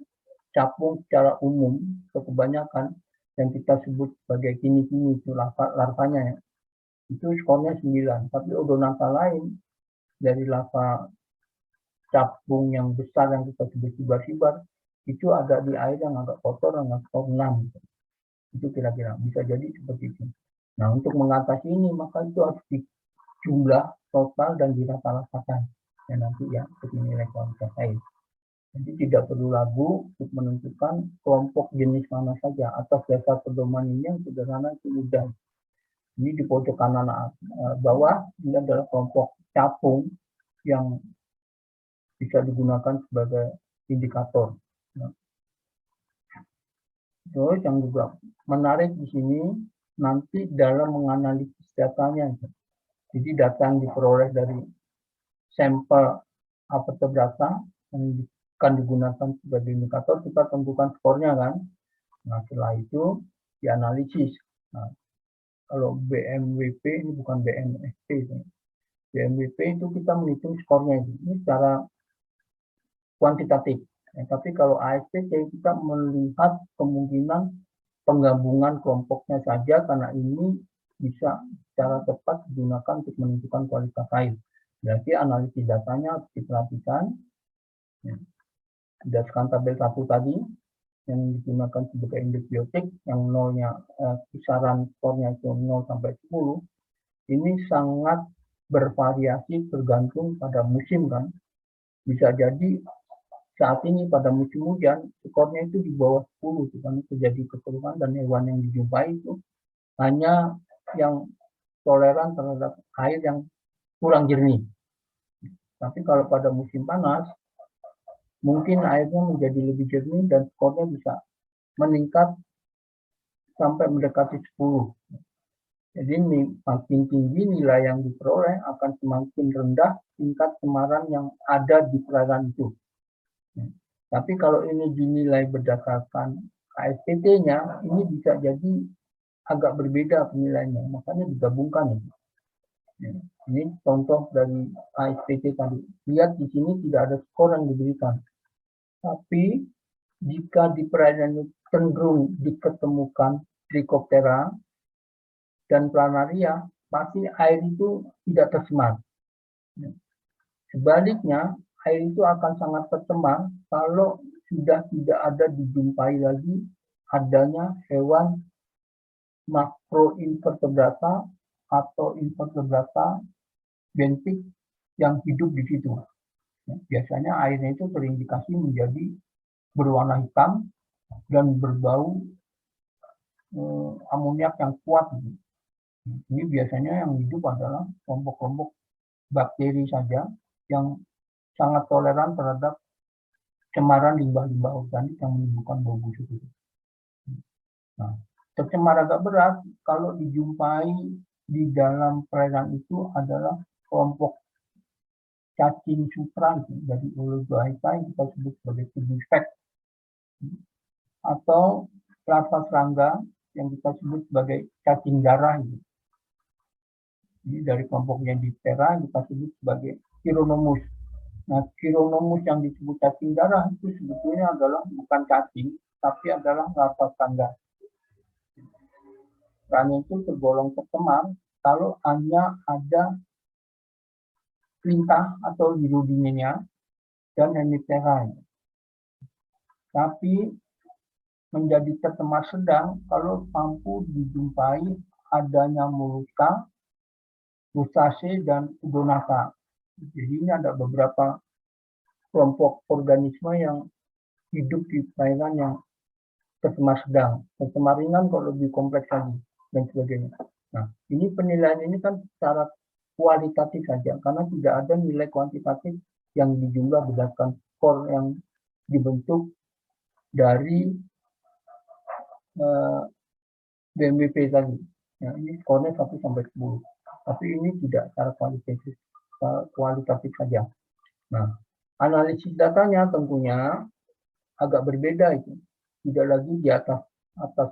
capung secara umum, kebanyakan yang kita sebut sebagai kini-kini itu larvanya ya, itu skornya 9. Tapi odonata lain dari larva capung yang besar yang kita sebut sibar-sibar, itu ada di air yang agak kotor dengan skor 6. Itu kira-kira bisa jadi seperti itu. Nah, untuk mengatasi ini maka itu harus dijumlah total dan dirata-ratakan. Ya, nanti ya seperti nilai kualitas air. Jadi tidak perlu ragu untuk menentukan kelompok jenis mana saja. Atas dasar pedoman ini yang sederhana itu mudah. Ini di pojok kanan bawah ini adalah kelompok capung yang bisa digunakan sebagai indikator. Nah, terus yang juga menarik di sini nanti dalam menganalisis datanya. Jadi data yang diperoleh dari sampel aperture data yang akan digunakan sebagai indikator, kita tentukan skornya kan. Nah, setelah itu dianalisis. Nah, kalau BMWP ini bukan BMSP. BMWP itu kita menghitung skornya ini secara kuantitatif. Tapi kalau ASPC kita melihat kemungkinan penggabungan kelompoknya saja karena ini bisa secara tepat digunakan untuk menentukan kualitas air. Berarti analisis datanya harus diperhatikan. Berdasarkan tabel 1 tadi yang digunakan sebagai indeks biotik yang nolnya kisaran skornya itu 0 sampai 10, ini sangat bervariasi tergantung pada musim kan. Bisa jadi saat ini pada musim hujan skornya itu di bawah 10 karena terjadi kekeruhan dan hewan yang dijumpai itu hanya yang toleran terhadap air yang kurang jernih. Tapi kalau pada musim panas mungkin airnya menjadi lebih jernih dan skornya bisa meningkat sampai mendekati 10. Jadi makin tinggi nilai yang diperoleh akan semakin rendah tingkat cemaran yang ada di perairan itu. Tapi kalau ini dinilai berdasarkan ASPT-nya, ini bisa jadi agak berbeda penilaiannya, makanya digabungkan. Ini contoh dari ASPT tadi. Lihat di sini tidak ada skor yang diberikan. Tapi jika di perairan cenderung diketemukan Trichoptera dan Planaria, pasti air itu tidak tercemar. Sebaliknya, air itu akan sangat tercemar kalau sudah tidak ada dijumpai lagi adanya hewan makroinvertebrata atau invertebrata bentik yang hidup di situ. Biasanya airnya itu terindikasi menjadi berwarna hitam dan berbau amoniak yang kuat. Ini biasanya yang hidup adalah kelompok-kelompok bakteri saja yang sangat toleran terhadap cemaran limbah-limbah organik yang menimbulkan bau busuk itu. Nah, tercemar agak berat kalau dijumpai di dalam perairan itu adalah kelompok cacing sutra dari Oligochaeta yang kita sebut sebagai Tubuspec, atau larva serangga yang kita sebut sebagai cacing darah. Ini dari kelompoknya Diptera kita sebut sebagai Chironomus. Nah, Chironomus yang disebut cacing darah itu sebetulnya adalah bukan cacing, tapi adalah larva serangga. Serangga itu tergolong tercemar kalau hanya ada lintah atau hirudinenya dan hemiptera. Tapi menjadi tercemar sedang kalau mampu dijumpai adanya Mollusca, Crustacea, dan Odonata. Jadi ini ada beberapa kelompok organisme yang hidup di perairan yang tercemar sedang. Tercemar ringan kalau lebih kompleks lagi dan sebagainya. Nah, ini penilaian ini kan secara kualitatif saja karena tidak ada nilai kuantitatif yang dijumlah berdasarkan skor yang dibentuk dari BMWP tadi. Ya, ini skornya 1 sampai 10. Tapi ini tidak secara kualitatif saja. Nah, analisis datanya tentunya agak berbeda itu. Tidak lagi di atas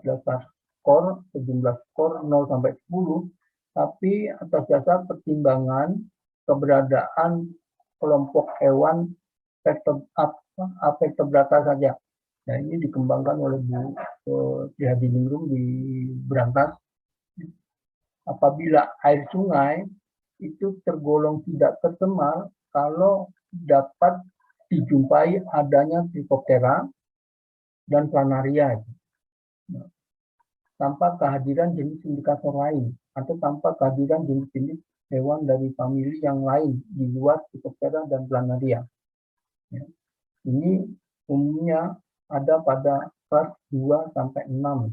dasar skor, sejumlah skor 0 sampai 10, tapi atas dasar pertimbangan keberadaan kelompok hewan vertebrata saja. Nah, ini dikembangkan oleh Bu Trihadiningrum di Brantas. Apabila air sungai itu tergolong tidak tercemar kalau dapat dijumpai adanya Trichoptera dan Planaria tanpa kehadiran jenis indikator lain atau tanpa kehadiran jenis-jenis hewan dari famili yang lain di luar Trichoptera dan Planaria. Ini umumnya ada pada kelas 2 sampai 6.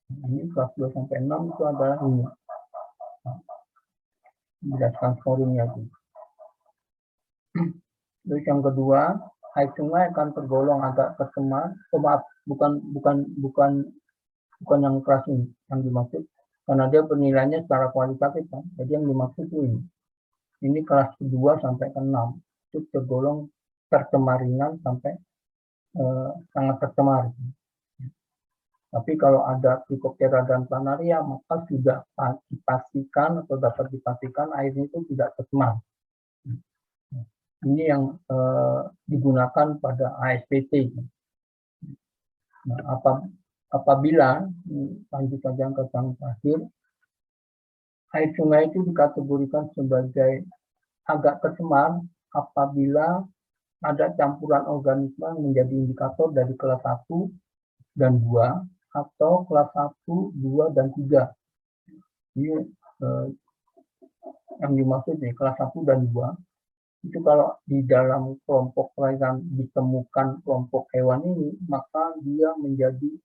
Ini kelas 2 sampai 6 itu adalah ini. Berdasarkan scoringnya itu. Terus yang kedua, air sungai akan tergolong agak tercemar. Maaf, bukan yang kelas ini yang dimaksud, karena dia penilaiannya secara kualitatif kan. Jadi yang dimaksud itu ini. Ini kelas kedua sampai ke 6 itu tergolong tercemar ringan sampai sangat tercemar. Tapi kalau ada Trichoptera dan Planaria, maka sudah dipastikan atau dapat dipastikan airnya itu tidak tercemar. Ini yang digunakan pada ASPT. Nah, apabila lanjut saja ke yang terakhir, air sungai itu dikategorikan sebagai agak tercemar apabila ada campuran organisme menjadi indikator dari kelas 1 dan 2 atau kelas 1, 2, dan 3. Ini yang dimaksud nih, kelas 1 dan 2. Itu kalau di dalam kelompok perairan ditemukan kelompok hewan ini, maka dia menjadi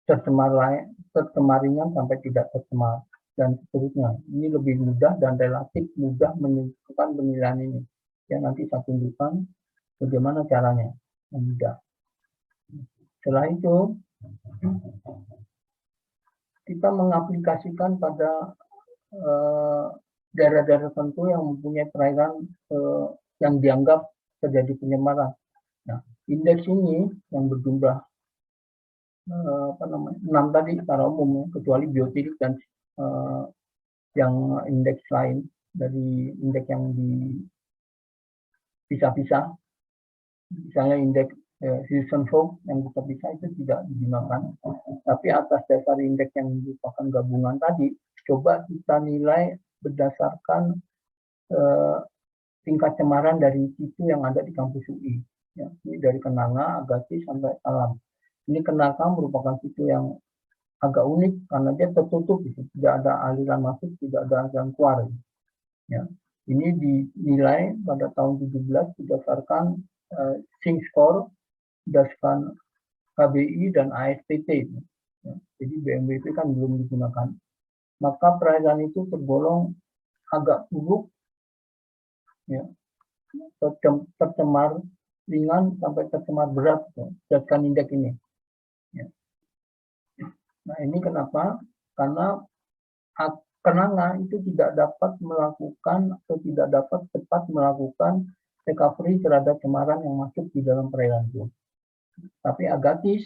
tercemar ringan sampai tidak tercemar, dan seterusnya. Ini lebih mudah dan relatif mudah menentukan penilaian ini. Ya, nanti saya tunjukkan bagaimana caranya. Mudah. Setelah itu, kita mengaplikasikan pada daerah-daerah tertentu yang mempunyai perairan yang dianggap terjadi pencemaran. Nah, indeks ini yang berjumlah 6 tadi secara umum, kecuali biotidik dan yang indeks lain dari indeks yang dipisah-pisah. Misalnya indeks Hilsenhoff yang bisa-bisa itu tidak digunakan. Tapi atas dasar indeks yang merupakan gabungan tadi, coba kita nilai berdasarkan tingkat cemaran dari situ yang ada di kampus UI. Ya, ini dari Kenanga, Agatis, sampai Salam. Ini Kenanga merupakan situ yang agak unik karena dia tertutup, gitu. Tidak ada aliran masuk, tidak ada aliran keluar. Ya. Ini dinilai pada tahun 17 berdasarkan Sync Score, berdasarkan KBI dan ASPT. Ya. Jadi BMWP kan belum digunakan. Maka perairan itu tergolong agak buruk, ya, tercemar ringan sampai tercemar berat, berdasarkan indeks ini. Ya. Nah, ini kenapa? Karena Kenanga itu tidak dapat melakukan atau tidak dapat cepat melakukan recovery terhadap cemaran yang masuk di dalam perairan itu. Tapi Agatis,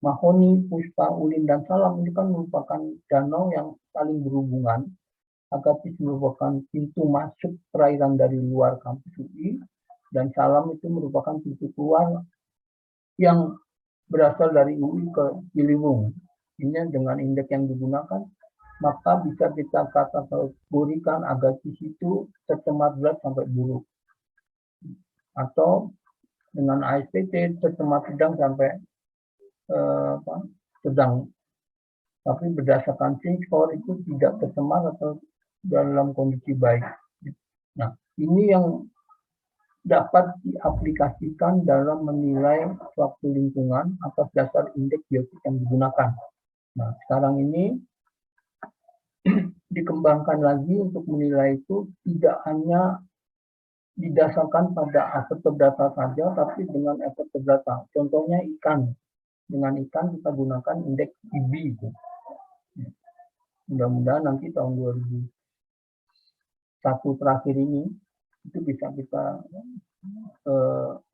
Mahoni, Puspa, Ulin, dan Salam ini kan merupakan danau yang saling berhubungan. Agatis merupakan pintu masuk perairan dari luar kampus UI, dan Salam itu merupakan pintu keluar yang berasal dari UI ke Ciliwung. Ini dengan indeks yang digunakan, maka bisa kita kategorikan Agatis itu tercemar berat sampai buruk. Atau dengan ASPT tercemar sedang sampai sedang. Tapi berdasarkan Sync Score itu tidak tercemar atau dalam kondisi baik. Nah, ini yang dapat diaplikasikan dalam menilai suatu lingkungan atas dasar indeks biotik yang digunakan. Nah, sekarang ini dikembangkan lagi untuk menilai itu tidak hanya didasarkan pada vertebrata saja, tapi dengan vertebrata. Contohnya ikan. Dengan ikan kita gunakan indeks IBI. Mudah-mudahan nanti tahun 2001 terakhir ini itu bisa kita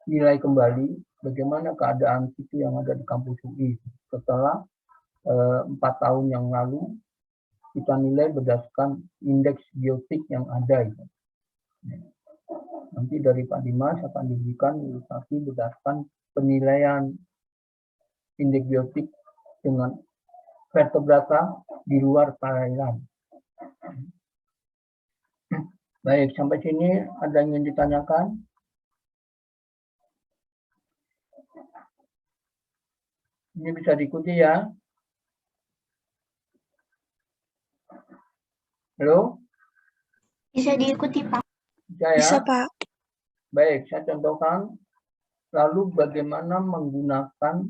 nilai kembali bagaimana keadaan situ yang ada di kampus UI setelah 4 tahun yang lalu kita nilai berdasarkan indeks biotik yang ada. Gitu. Nanti dari Pak Dimas akan diberikan ilustrasi berdasarkan penilaian indeks biotik dengan vertebrata di luar perairan. Baik, sampai sini ada yang ingin ditanyakan? Ini bisa diikuti ya. Halo? Bisa diikuti, Pak. Bisa ya? Bisa, Pak. Baik, saya contohkan. Lalu bagaimana menggunakan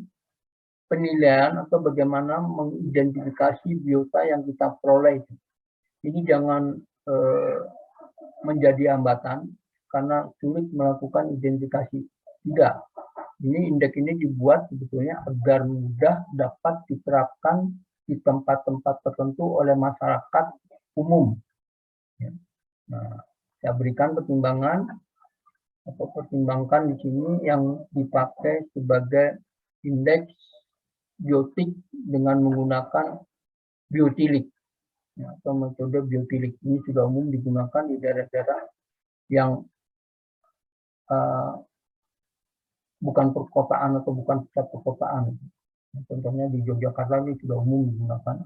penilaian atau bagaimana mengidentifikasi biota yang kita peroleh. Ini jangan menjadi hambatan karena sulit melakukan identifikasi. Tidak. Ini indeks ini dibuat sebetulnya agar mudah dapat diterapkan di tempat-tempat tertentu oleh masyarakat umum. Nah, saya berikan pertimbangan atau pertimbangkan di sini yang dipakai sebagai indeks biotik dengan menggunakan biotilik atau metode biotilik. Ini sudah umum digunakan di daerah-daerah yang bukan perkotaan atau bukan pusat perkotaan. Contohnya di Yogyakarta ini sudah umum digunakan.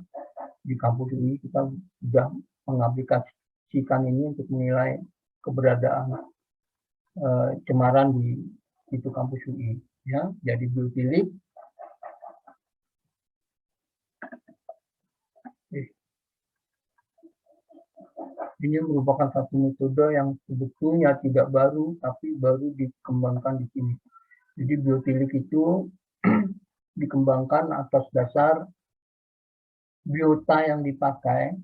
Di kampus ini kita sudah mengaplikasikan ini untuk menilai keberadaan cemaran di itu kampus UI. Ya, jadi biotilik. Ini merupakan satu metode yang sebetulnya tidak baru, tapi baru dikembangkan di sini. Jadi biotilik itu dikembangkan atas dasar biota yang dipakai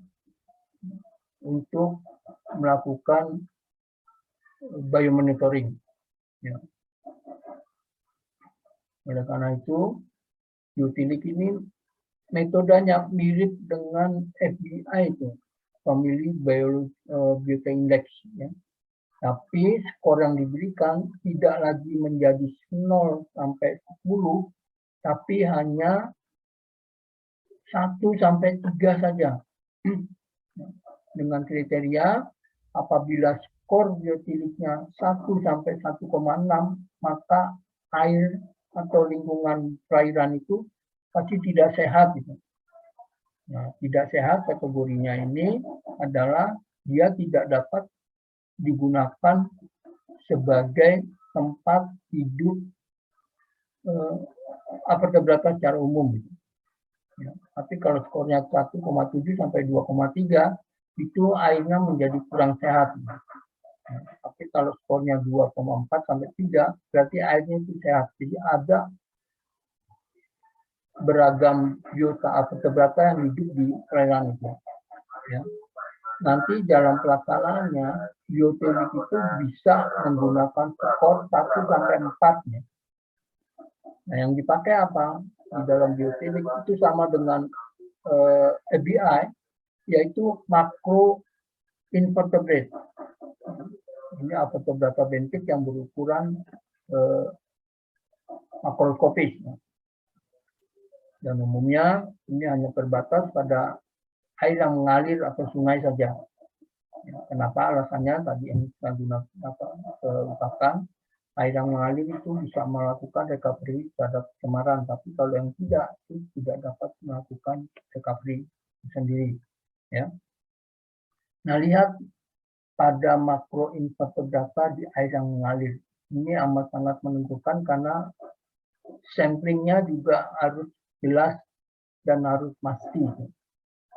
untuk melakukan biomonitoring. Ya. Oleh karena itu, biotilik ini metodenya mirip dengan FBI itu, Family Biotic Index. Ya. Tapi skor yang diberikan tidak lagi menjadi 0 sampai 10, tapi hanya 1 sampai 3 saja. Dengan kriteria apabila skor biotiliknya 1 sampai 1,6, maka air atau lingkungan perairan itu pasti tidak sehat. Gitu. Nah, tidak sehat kategorinya ini adalah dia tidak dapat digunakan sebagai tempat hidup vertebrata secara umum. Gitu. Ya, tapi kalau skornya 1,7 sampai 2,3 itu airnya menjadi kurang sehat. Ya, tapi kalau skornya 2,4 sampai 3 berarti airnya itu sehat. Jadi ada beragam biota vertebrata yang hidup di perairan itu. Ya. Nanti dalam pelaksanaannya biotilik itu bisa menggunakan skor 1 sampai 4. Ya. Nah, yang dipakai apa? Di dalam biotilik itu sama dengan FBI, yaitu makro invertebrate. Ini vertebrata bentik yang berukuran makroskopis. Dan umumnya ini hanya terbatas pada air yang mengalir atau sungai saja. Ya, kenapa? Alasannya tadi yang saya ungkapkan, air yang mengalir itu bisa melakukan recovery terhadap cemaran, tapi kalau yang tidak, itu tidak dapat melakukan recovery sendiri. Ya. Nah, lihat pada makro invertebrata di air yang mengalir. Ini amat sangat menentukan karena samplingnya juga harus jelas dan harus pasti.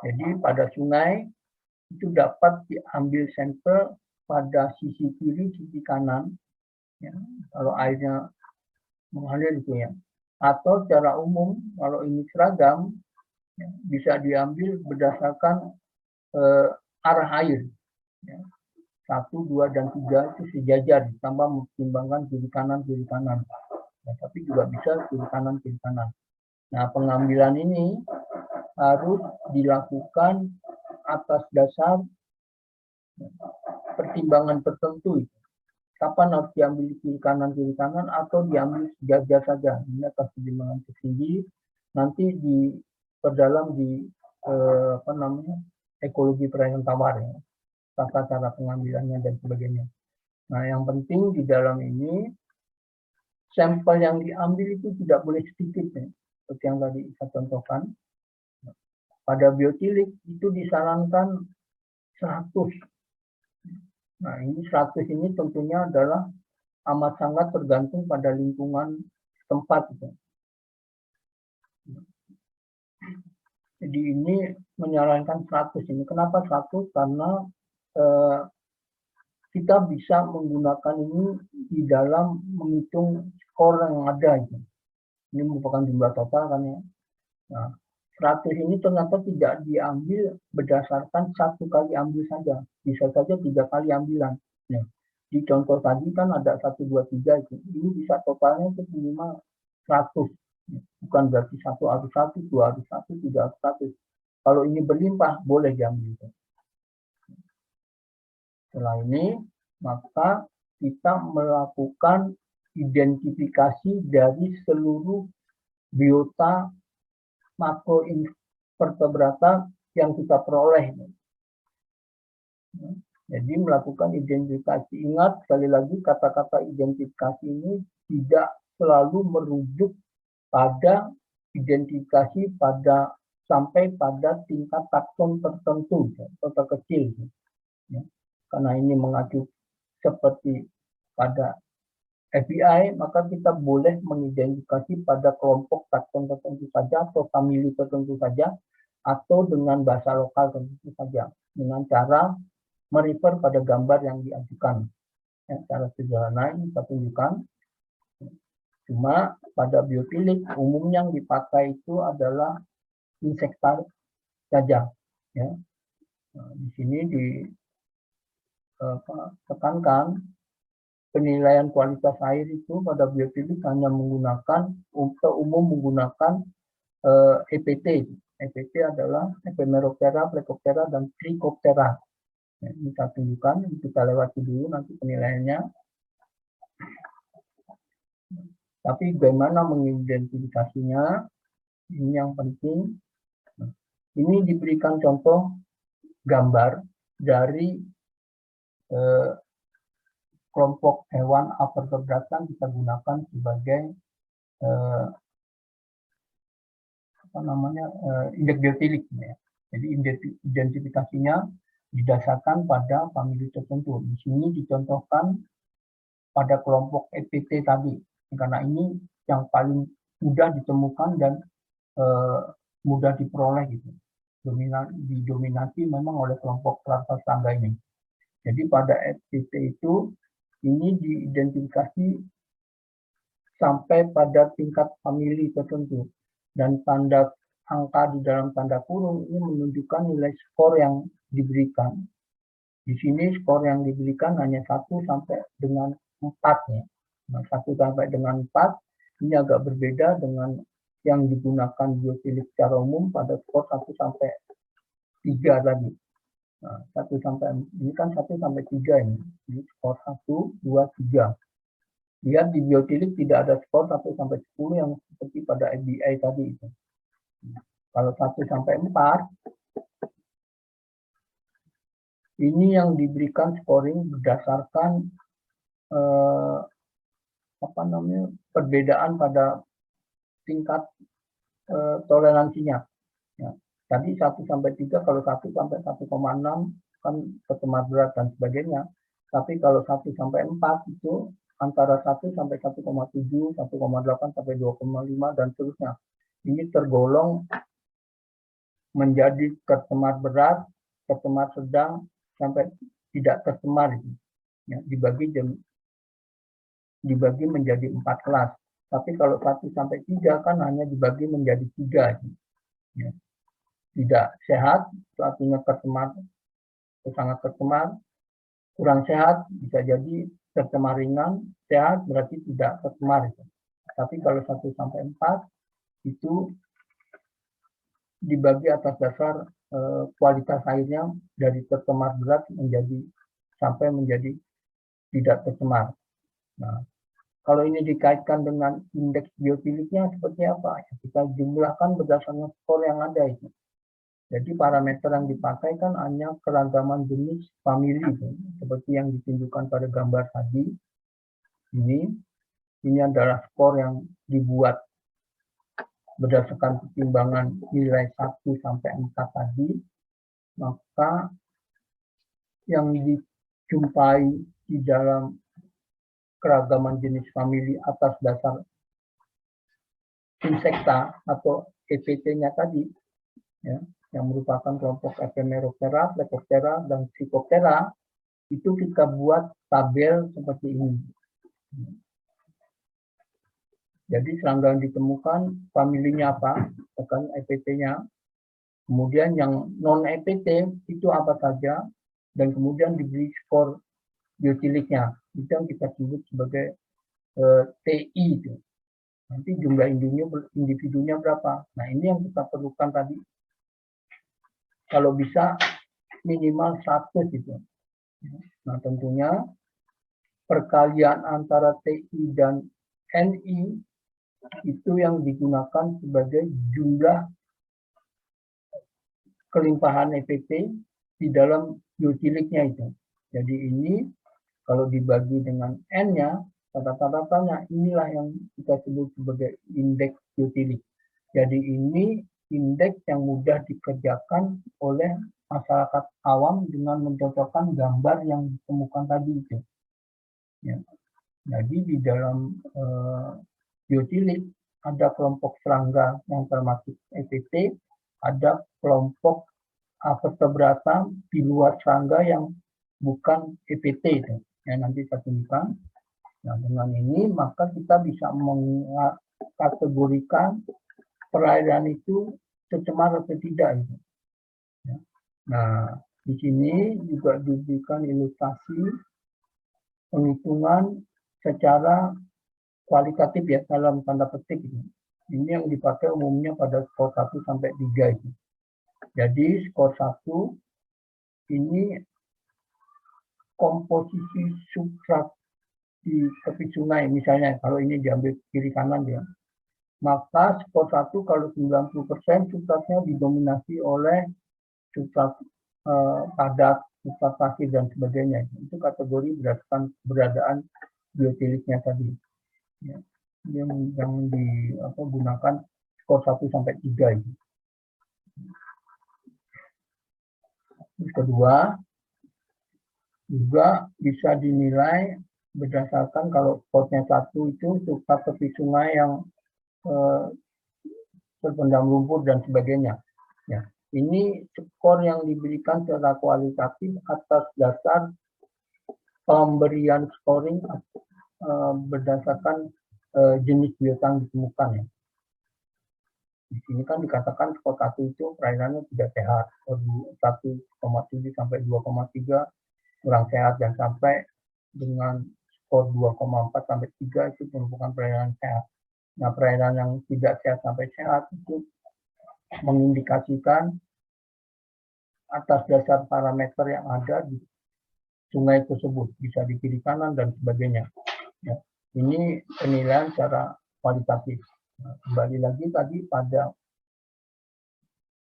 Jadi pada sungai itu dapat diambil sampel pada sisi kiri, sisi kanan, ya, kalau airnya mengalir itu ya. Atau secara umum kalau ini seragam ya, bisa diambil berdasarkan arah air. Ya. 1, 2, dan 3 itu sejajar ditambah mempertimbangkan kiri kanan. Ya, tapi juga bisa kiri kanan. Nah, pengambilan ini harus dilakukan atas dasar pertimbangan tertentu. Kapan harus diambil kiri kanan atau diambil sejajar saja. Ini atas pertimbangan tertinggi. Nanti diperdalam di ekologi perairan tawar, ya, tata cara pengambilannya dan sebagainya. Nah, yang penting di dalam ini sampel yang diambil itu tidak boleh sedikit, ya, seperti yang tadi saya contohkan. Pada biotilik itu disarankan 100. Nah, ini 100 ini tentunya adalah amat sangat tergantung pada lingkungan tempat. Gitu. Jadi ini menyarankan 100 ini. Kenapa 100? Karena kita bisa menggunakan ini di dalam menghitung skor yang ada. Gitu. Ini merupakan jumlah total kan ya. Nah, 100 ini ternyata tidak diambil berdasarkan satu kali ambil saja. Bisa saja 3 kali ambilan. Nah, di contoh tadi kan ada 1, 2, 3 itu. Ini bisa totalnya itu minimal 100. Bukan berarti 1 harus 1, 2 harus 1, 3 harus 1. Kalau ini berlimpah, boleh diambil. Setelah ini, maka kita melakukan identifikasi dari seluruh biota makroinvertebrata yang kita peroleh. Jadi melakukan identifikasi. Ingat, sekali lagi kata-kata identifikasi ini tidak selalu merujuk pada identifikasi sampai pada tingkat takson tertentu atau terkecil. Ya. Karena ini mengacu seperti pada FBI, maka kita boleh mengidentifikasi pada kelompok takson tertentu saja atau famili tertentu saja atau dengan bahasa lokal tertentu saja dengan cara merefer pada gambar yang diajukan. Ya, cara sederhana ini saya tunjukkan. Cuma pada biotilik umumnya yang dipakai itu adalah insektar saja. Ya. Nah, di sini ditekankan penilaian kualitas air itu pada biotilik hanya menggunakan umum menggunakan EPT. EPT adalah Ephemeroptera, Plecoptera, dan Trichoptera. Ya, ini saya tunjukkan, kita lewati dulu nanti penilaiannya. Tapi bagaimana mengidentifikasinya, ini yang penting. Ini diberikan contoh gambar dari kelompok hewan avertebrata kita gunakan sebagai indeks biotilik. Ya. Jadi identifikasinya didasarkan pada famili tertentu. Di sini dicontohkan pada kelompok EPT tadi. Karena ini yang paling mudah ditemukan dan mudah diperoleh gitu. Didominasi memang oleh kelompok larva serangga ini. Jadi pada EPT itu ini diidentifikasi sampai pada tingkat famili tertentu dan tanda angka di dalam tanda kurung ini menunjukkan nilai skor yang diberikan. Di sini skor yang diberikan hanya 1 sampai dengan 4 ya. Nah, 1 sampai dengan 4 ini agak berbeda dengan yang digunakan biotilik secara umum pada skor 1 sampai 3 tadi. Nah, 1 sampai ini kan 1 sampai 3 ini. Ini skor 1, 2, 3. Lihat di biotilik tidak ada skor 1 sampai 10 yang seperti pada FBI tadi itu. Kalau 1 sampai 4 ini yang diberikan scoring berdasarkan perbedaan pada tingkat toleransinya. Ya. Tadi 1 sampai 3, kalau 1 sampai 1,6 kan tercemar berat dan sebagainya. Tapi kalau 1 sampai 4 itu antara 1 sampai 1,7, 1,8 sampai 2,5 dan seterusnya. Ini tergolong menjadi tercemar berat, tercemar sedang, sampai tidak tercemar. Ya, dibagi menjadi 4 kelas. Tapi kalau 1 sampai 3 kan hanya dibagi menjadi 3. Ya. Tidak sehat, itu artinya tercemar, sangat tercemar. Kurang sehat, bisa jadi tercemar ringan. Sehat berarti tidak tercemar. Tapi kalau 1 sampai 4 itu dibagi atas dasar kualitas airnya dari tercemar berat sampai menjadi tidak tercemar. Nah, kalau ini dikaitkan dengan indeks biotiliknya seperti apa? Kita jumlahkan berdasarkan skor yang ada itu. Jadi parameter yang dipakai kan hanya keragaman jenis famili, seperti yang ditunjukkan pada gambar tadi. Ini adalah skor yang dibuat berdasarkan pertimbangan nilai 1 sampai 4 tadi. Maka yang dijumpai di dalam keragaman jenis famili atas dasar insekta atau EPT-nya tadi, ya, yang merupakan kelompok Ephemeroptera, Plecoptera, dan Phycoptera, itu kita buat tabel seperti ini. Jadi serangga yang ditemukan familinya apa, tekan EPT-nya. Kemudian yang non-EPT itu apa saja, dan kemudian diberi skor biotiliknya. Itu yang kita sebut sebagai TI. Itu. Nanti jumlah individunya berapa. Nah ini yang kita perlukan tadi. Kalau bisa minimal 100 gitu. Nah tentunya perkalian antara TI dan NI itu yang digunakan sebagai jumlah kelimpahan EPT di dalam biotiliknya itu. Jadi ini kalau dibagi dengan N-nya, rata-ratanya inilah yang kita sebut sebagai indeks biotilik. Jadi ini indeks yang mudah dikerjakan oleh masyarakat awam dengan mencocokkan gambar yang ditemukan tadi itu. Ya. Jadi di dalam biotilik ada kelompok serangga yang termasuk EPT, ada kelompok vertebrata di luar serangga yang bukan EPT itu. Ya, nanti saya tunjukkan. Nah, dengan ini maka kita bisa mengkategorikan perairan itu tercemar atau tidak. Itu. Ya. Nah, di sini juga diberikan ilustrasi penghitungan secara kualitatif ya dalam tanda petik. Ini yang dipakai umumnya pada skor 1 sampai 3 itu. Jadi skor 1 ini komposisi substrat di tepi sungai misalnya, kalau ini diambil kiri kanan ya. Maka skor 1 kalau 90% substratnya didominasi oleh substrat padat, substrat pasir dan sebagainya. Itu kategori berdasarkan keberadaan biotiliknya tadi. Ya. Yang digunakan skor 1 sampai 3 itu. Terus kedua, juga bisa dinilai berdasarkan kalau skornya 1 itu substrat tepi sungai yang terpendam lumpur dan sebagainya. Ya, ini skor yang diberikan secara kualitatif atas dasar pemberian scoring berdasarkan jenis biota yang ditemukan ya. Di sini kan dikatakan skor 1 itu perairannya tidak sehat, 1,7 sampai 2,3 kurang sehat, dan sampai dengan skor 2,4 sampai 3 itu merupakan perairan sehat. Nah, perairan yang tidak sehat sampai sehat itu mengindikasikan atas dasar parameter yang ada di sungai tersebut, bisa di kiri kanan dan sebagainya. Ya, ini penilaian secara kualitatif. Nah, kembali lagi tadi pada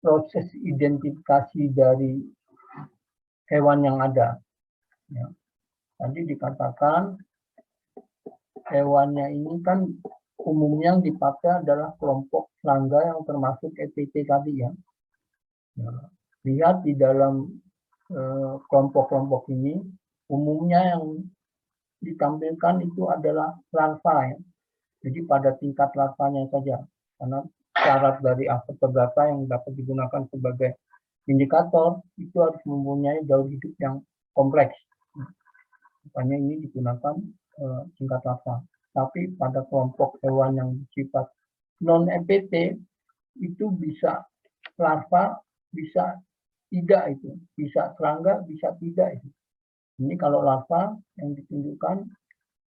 proses identifikasi dari hewan yang ada. Ya. Tadi dikatakan hewannya ini kan umumnya yang dipakai adalah kelompok serangga yang termasuk EPT tadi ya. Nah, lihat di dalam kelompok-kelompok ini umumnya yang ditampilkan itu adalah larva ya. Jadi pada tingkat larvanya saja, karena syarat dari vertebrata yang dapat digunakan sebagai indikator itu harus mempunyai daur hidup yang kompleks. Makanya ini digunakan tingkat larva. Tapi pada kelompok hewan yang bersifat non-EPT itu bisa larva, bisa tidak itu, bisa serangga, bisa tidak itu. Ini kalau larva yang ditunjukkan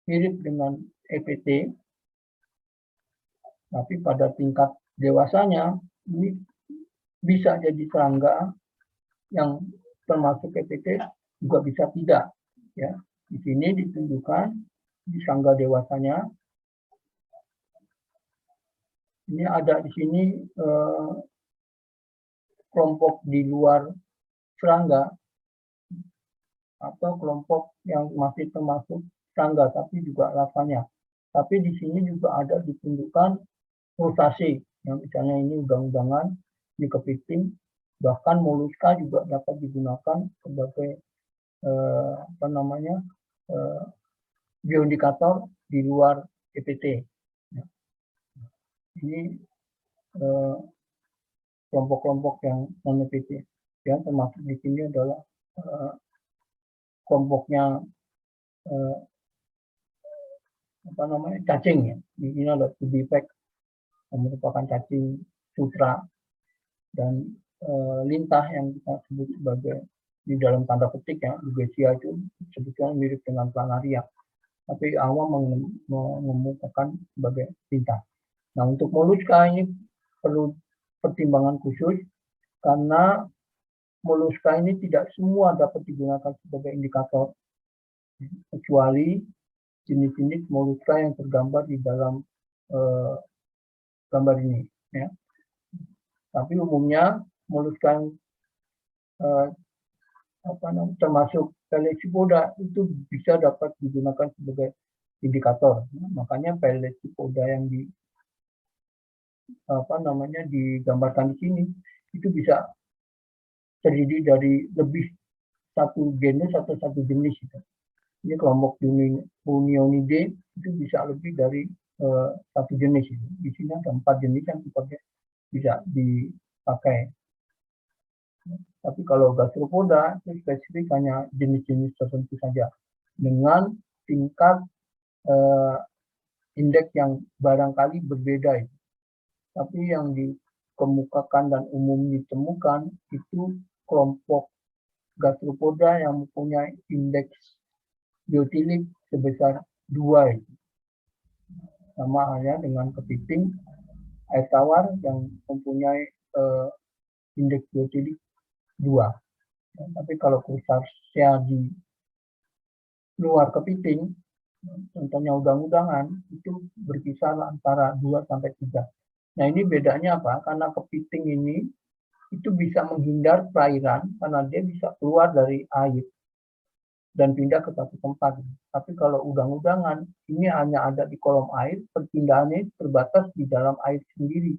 mirip dengan EPT, tapi pada tingkat dewasanya ini bisa jadi serangga yang termasuk EPT, juga bisa tidak. Ya, di sini ditunjukkan di serangga dewasanya. Ini ada di sini kelompok di luar serangga atau kelompok yang masih termasuk serangga tapi juga larvanya. Tapi di sini juga ada ditunjukkan frustasi, yang misalnya ini udang-udangan di kepiting, bahkan moluska juga dapat digunakan sebagai bioindikator di luar EPT. Ini kelompok-kelompok yang non EPT, ya, termasuk di sini adalah kelompoknya cacing, ya. Di sini ada tubipek yang merupakan cacing sutra, dan lintah yang kita sebut sebagai di dalam tanda petik, ya, Dugesia itu sebetulnya mirip dengan planaria, tapi awam mengemukakan sebagai lintah. Nah, untuk moluska ini perlu pertimbangan khusus karena moluska ini tidak semua dapat digunakan sebagai indikator, kecuali jenis-jenis moluska yang tergambar di dalam gambar ini, ya. Tapi umumnya moluska yang termasuk Pelecypoda itu bisa dapat digunakan sebagai indikator. Makanya Pelecypoda yang digambarkan di sini itu bisa terdiri dari lebih satu genus atau satu jenis. Ini kelompok Unionidae itu bisa lebih dari satu jenis. Di sini ada 4 jenis yang bisa dipakai. Tapi kalau Gastropoda itu spesifik hanya jenis-jenis tertentu saja dengan tingkat indeks yang barangkali berbeda. Tapi yang dikemukakan dan umum ditemukan itu kelompok Gastropoda yang mempunyai indeks biotilik sebesar 2. Sama halnya dengan kepiting air tawar yang mempunyai indeks biotilik 2. Tapi kalau Crustacea di luar kepiting, contohnya udang-udangan, itu berkisar antara 2 sampai 3. Nah, ini bedanya apa? Karena kepiting ini itu bisa menghindar perairan karena dia bisa keluar dari air dan pindah ke satu tempat. Tapi kalau udang-udangan ini hanya ada di kolom air, perpindahannya terbatas di dalam air sendiri.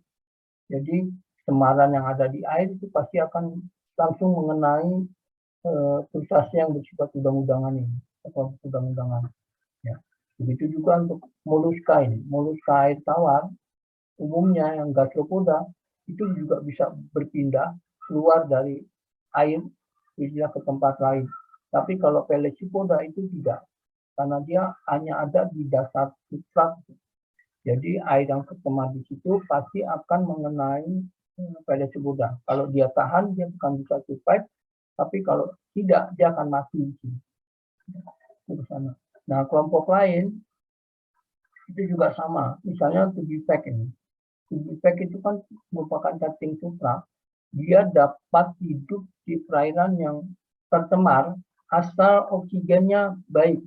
Jadi cemaran yang ada di air itu pasti akan langsung mengenai Crustacea yang bersifat udang-udangan ini atau udang-udangan. Ya. Begitu juga untuk moluska ini, moluska air tawar umumnya yang Gastropoda itu juga bisa berpindah keluar dari air ke tempat lain. Tapi kalau Pelecypoda itu tidak, karena dia hanya ada di dasar substrat. Jadi air yang tercemar di situ pasti akan mengenai Pelecypoda. Kalau dia tahan, dia akan bisa survive. Tapi kalau tidak, dia akan mati di sini. Nah, kelompok lain itu juga sama. Misalnya tubipek ini. Tubipek itu kan merupakan cacing sutra. Dia dapat hidup di perairan yang tercemar asal oksigennya baik.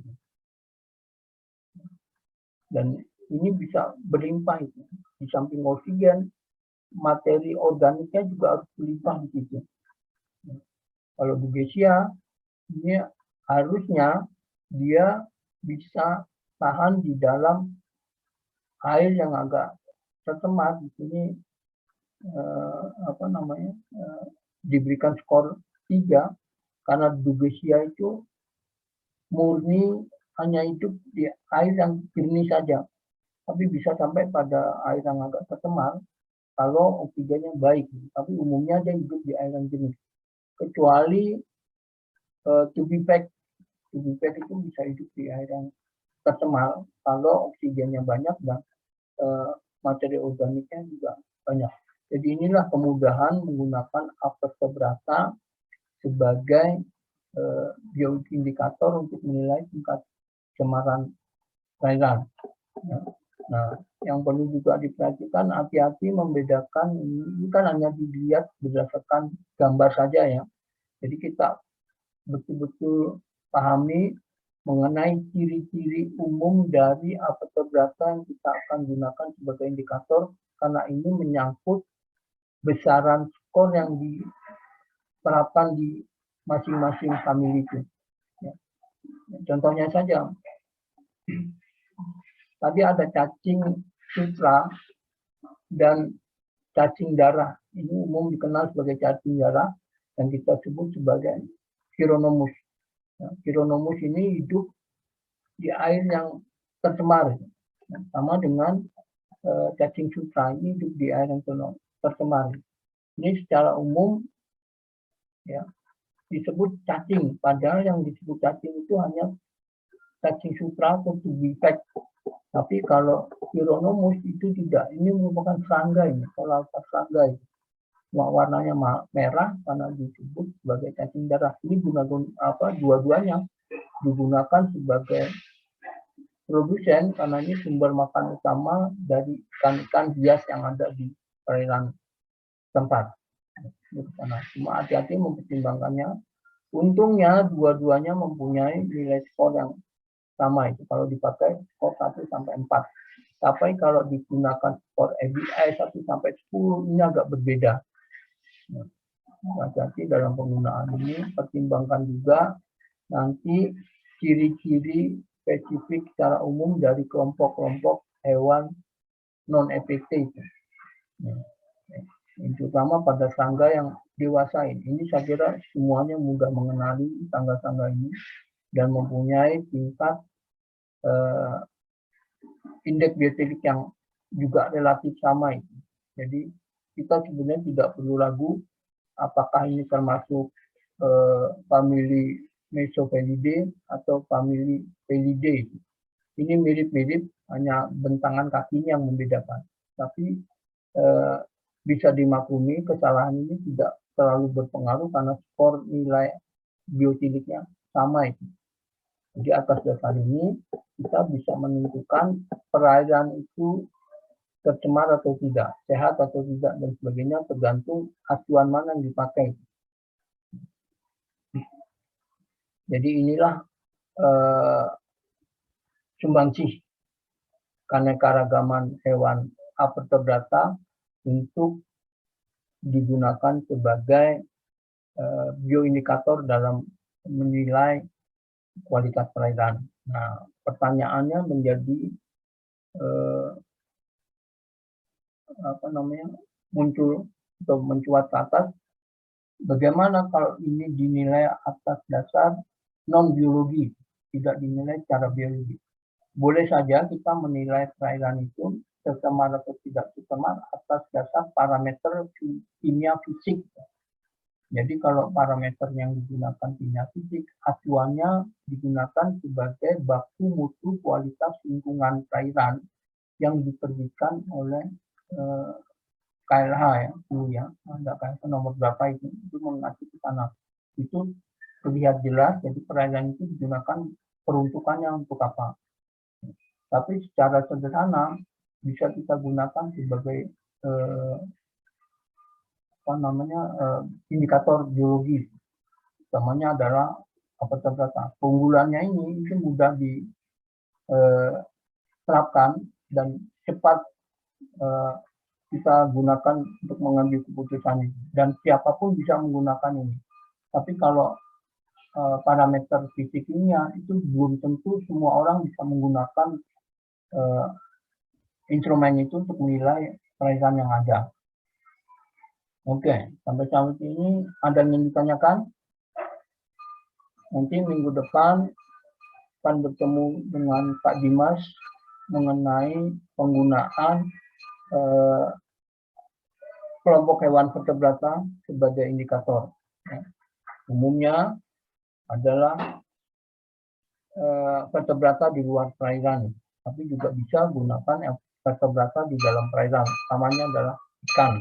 Dan ini bisa berlimpah itu. Di samping oksigen, materi organiknya juga harus berlimpah di situ. Kalau Dugesia, ini harusnya dia bisa tahan di dalam air yang agak tercemar. Di sini diberikan skor 3 karena Dugesia itu murni hanya hidup di air yang jernih saja, tapi bisa sampai pada air yang agak tercemar kalau oksigennya baik. Tapi umumnya dia hidup di air yang jernih, kecuali tubipek itu bisa hidup di air yang tercemar kalau oksigennya banyak dan materi organiknya juga banyak. Jadi inilah kemudahan menggunakan Avertebrata sebagai bioindikator untuk menilai tingkat pencemaran perairan. Nah, yang perlu juga diperhatikan, hati-hati membedakan, ini kan hanya dilihat berdasarkan gambar saja, ya. Jadi kita betul-betul pahami mengenai ciri-ciri umum dari Avertebrata yang kita akan gunakan sebagai indikator, karena ini menyangkut besaran skor yang diterapkan di masing-masing famili itu. Ya. Contohnya saja, tadi ada cacing sutra dan cacing darah. Ini umum dikenal sebagai cacing darah yang kita sebut sebagai Chironomus. Ya, Chironomus ini hidup di air yang tercemar, ya, sama dengan cacing sutra ini hidup di air yang tercemar. Ini secara umum ya disebut cacing, padahal yang disebut cacing itu hanya cacing sutra atau tubifex. Tapi kalau Chironomus itu tidak, ini merupakan serangga ini, kalau serangga ini. Warnanya merah karena disebut sebagai cacing darah. Ini dua-duanya digunakan sebagai produsen karena ini sumber makan utama dari ikan-ikan hias yang ada di perairan tempat. Cuma hati-hati mempertimbangkannya. Untungnya dua-duanya mempunyai nilai skor yang sama itu kalau dipakai skor 1 sampai 4. Tapi kalau digunakan skor ABI 1 sampai 10 ini agak berbeda. Hati-hati dalam penggunaan ini, pertimbangkan juga nanti ciri-ciri spesifik secara umum dari kelompok-kelompok hewan non-efektif. Terutama pada serangga yang dewasa ini. Ini saya kira semuanya mudah mengenali serangga-serangga ini dan mempunyai tingkat indeks biotilik yang juga relatif sama itu. Jadi kita sebenarnya tidak perlu ragu apakah ini termasuk famili Mesopelidae atau famili Felidae. Ini mirip-mirip, hanya bentangan kakinya yang membedakan. Tapi bisa dimaklumi kesalahan ini tidak terlalu berpengaruh karena skor nilai biotiliknya sama itu. Jadi atas dasar ini kita bisa menentukan perairan itu tercemar atau tidak, sehat atau tidak, dan sebagainya tergantung acuan mana yang dipakai. Jadi inilah sumbangsih keanekaragaman hewan avertebrata untuk digunakan sebagai bioindikator dalam menilai kualitas perairan. Nah, pertanyaannya menjadi muncul atau mencuat ke atas, bagaimana kalau ini dinilai atas dasar non biologi, tidak dinilai secara biologi. Boleh saja kita menilai perairan itu tercemar atau tidak tercemar atas dasar parameter kimia fisik. Jadi kalau parameter yang digunakan kimia fisik, acuannya digunakan sebagai baku mutu kualitas lingkungan perairan yang diterbitkan oleh KLH ya, ada KLH nomor berapa itu mengacu ke sana. Itu terlihat jelas, jadi perairan itu digunakan peruntukannya untuk apa. Tapi secara sederhana bisa kita gunakan sebagai indikator biologis. Utamanya adalah avertebrata. Keunggulannya ini itu mudah diterapkan dan cepat kita gunakan untuk mengambil keputusan ini. Dan siapapun bisa menggunakan ini. Tapi kalau parameter fisik kimia itu belum tentu semua orang bisa menggunakan instrumen itu untuk menilai perairan yang ada. Oke, sampai saat ini ada yang ingin ditanyakan? Nanti minggu depan akan bertemu dengan Pak Dimas mengenai penggunaan kelompok hewan vertebrata sebagai indikator. Umumnya adalah vertebrata di luar perairan, tapi juga bisa gunakan vertebrata di dalam perairan. Utamanya adalah ikan.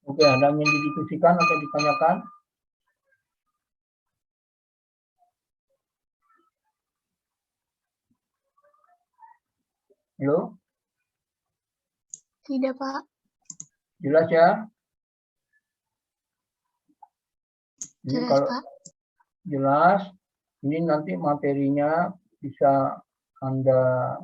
Oke, ada yang ingin didiskusikan atau ditanyakan? Halo? Tidak, Pak. Jelas ya? Ini Jelas, kalau Pak. jelas, ini nanti materinya bisa Anda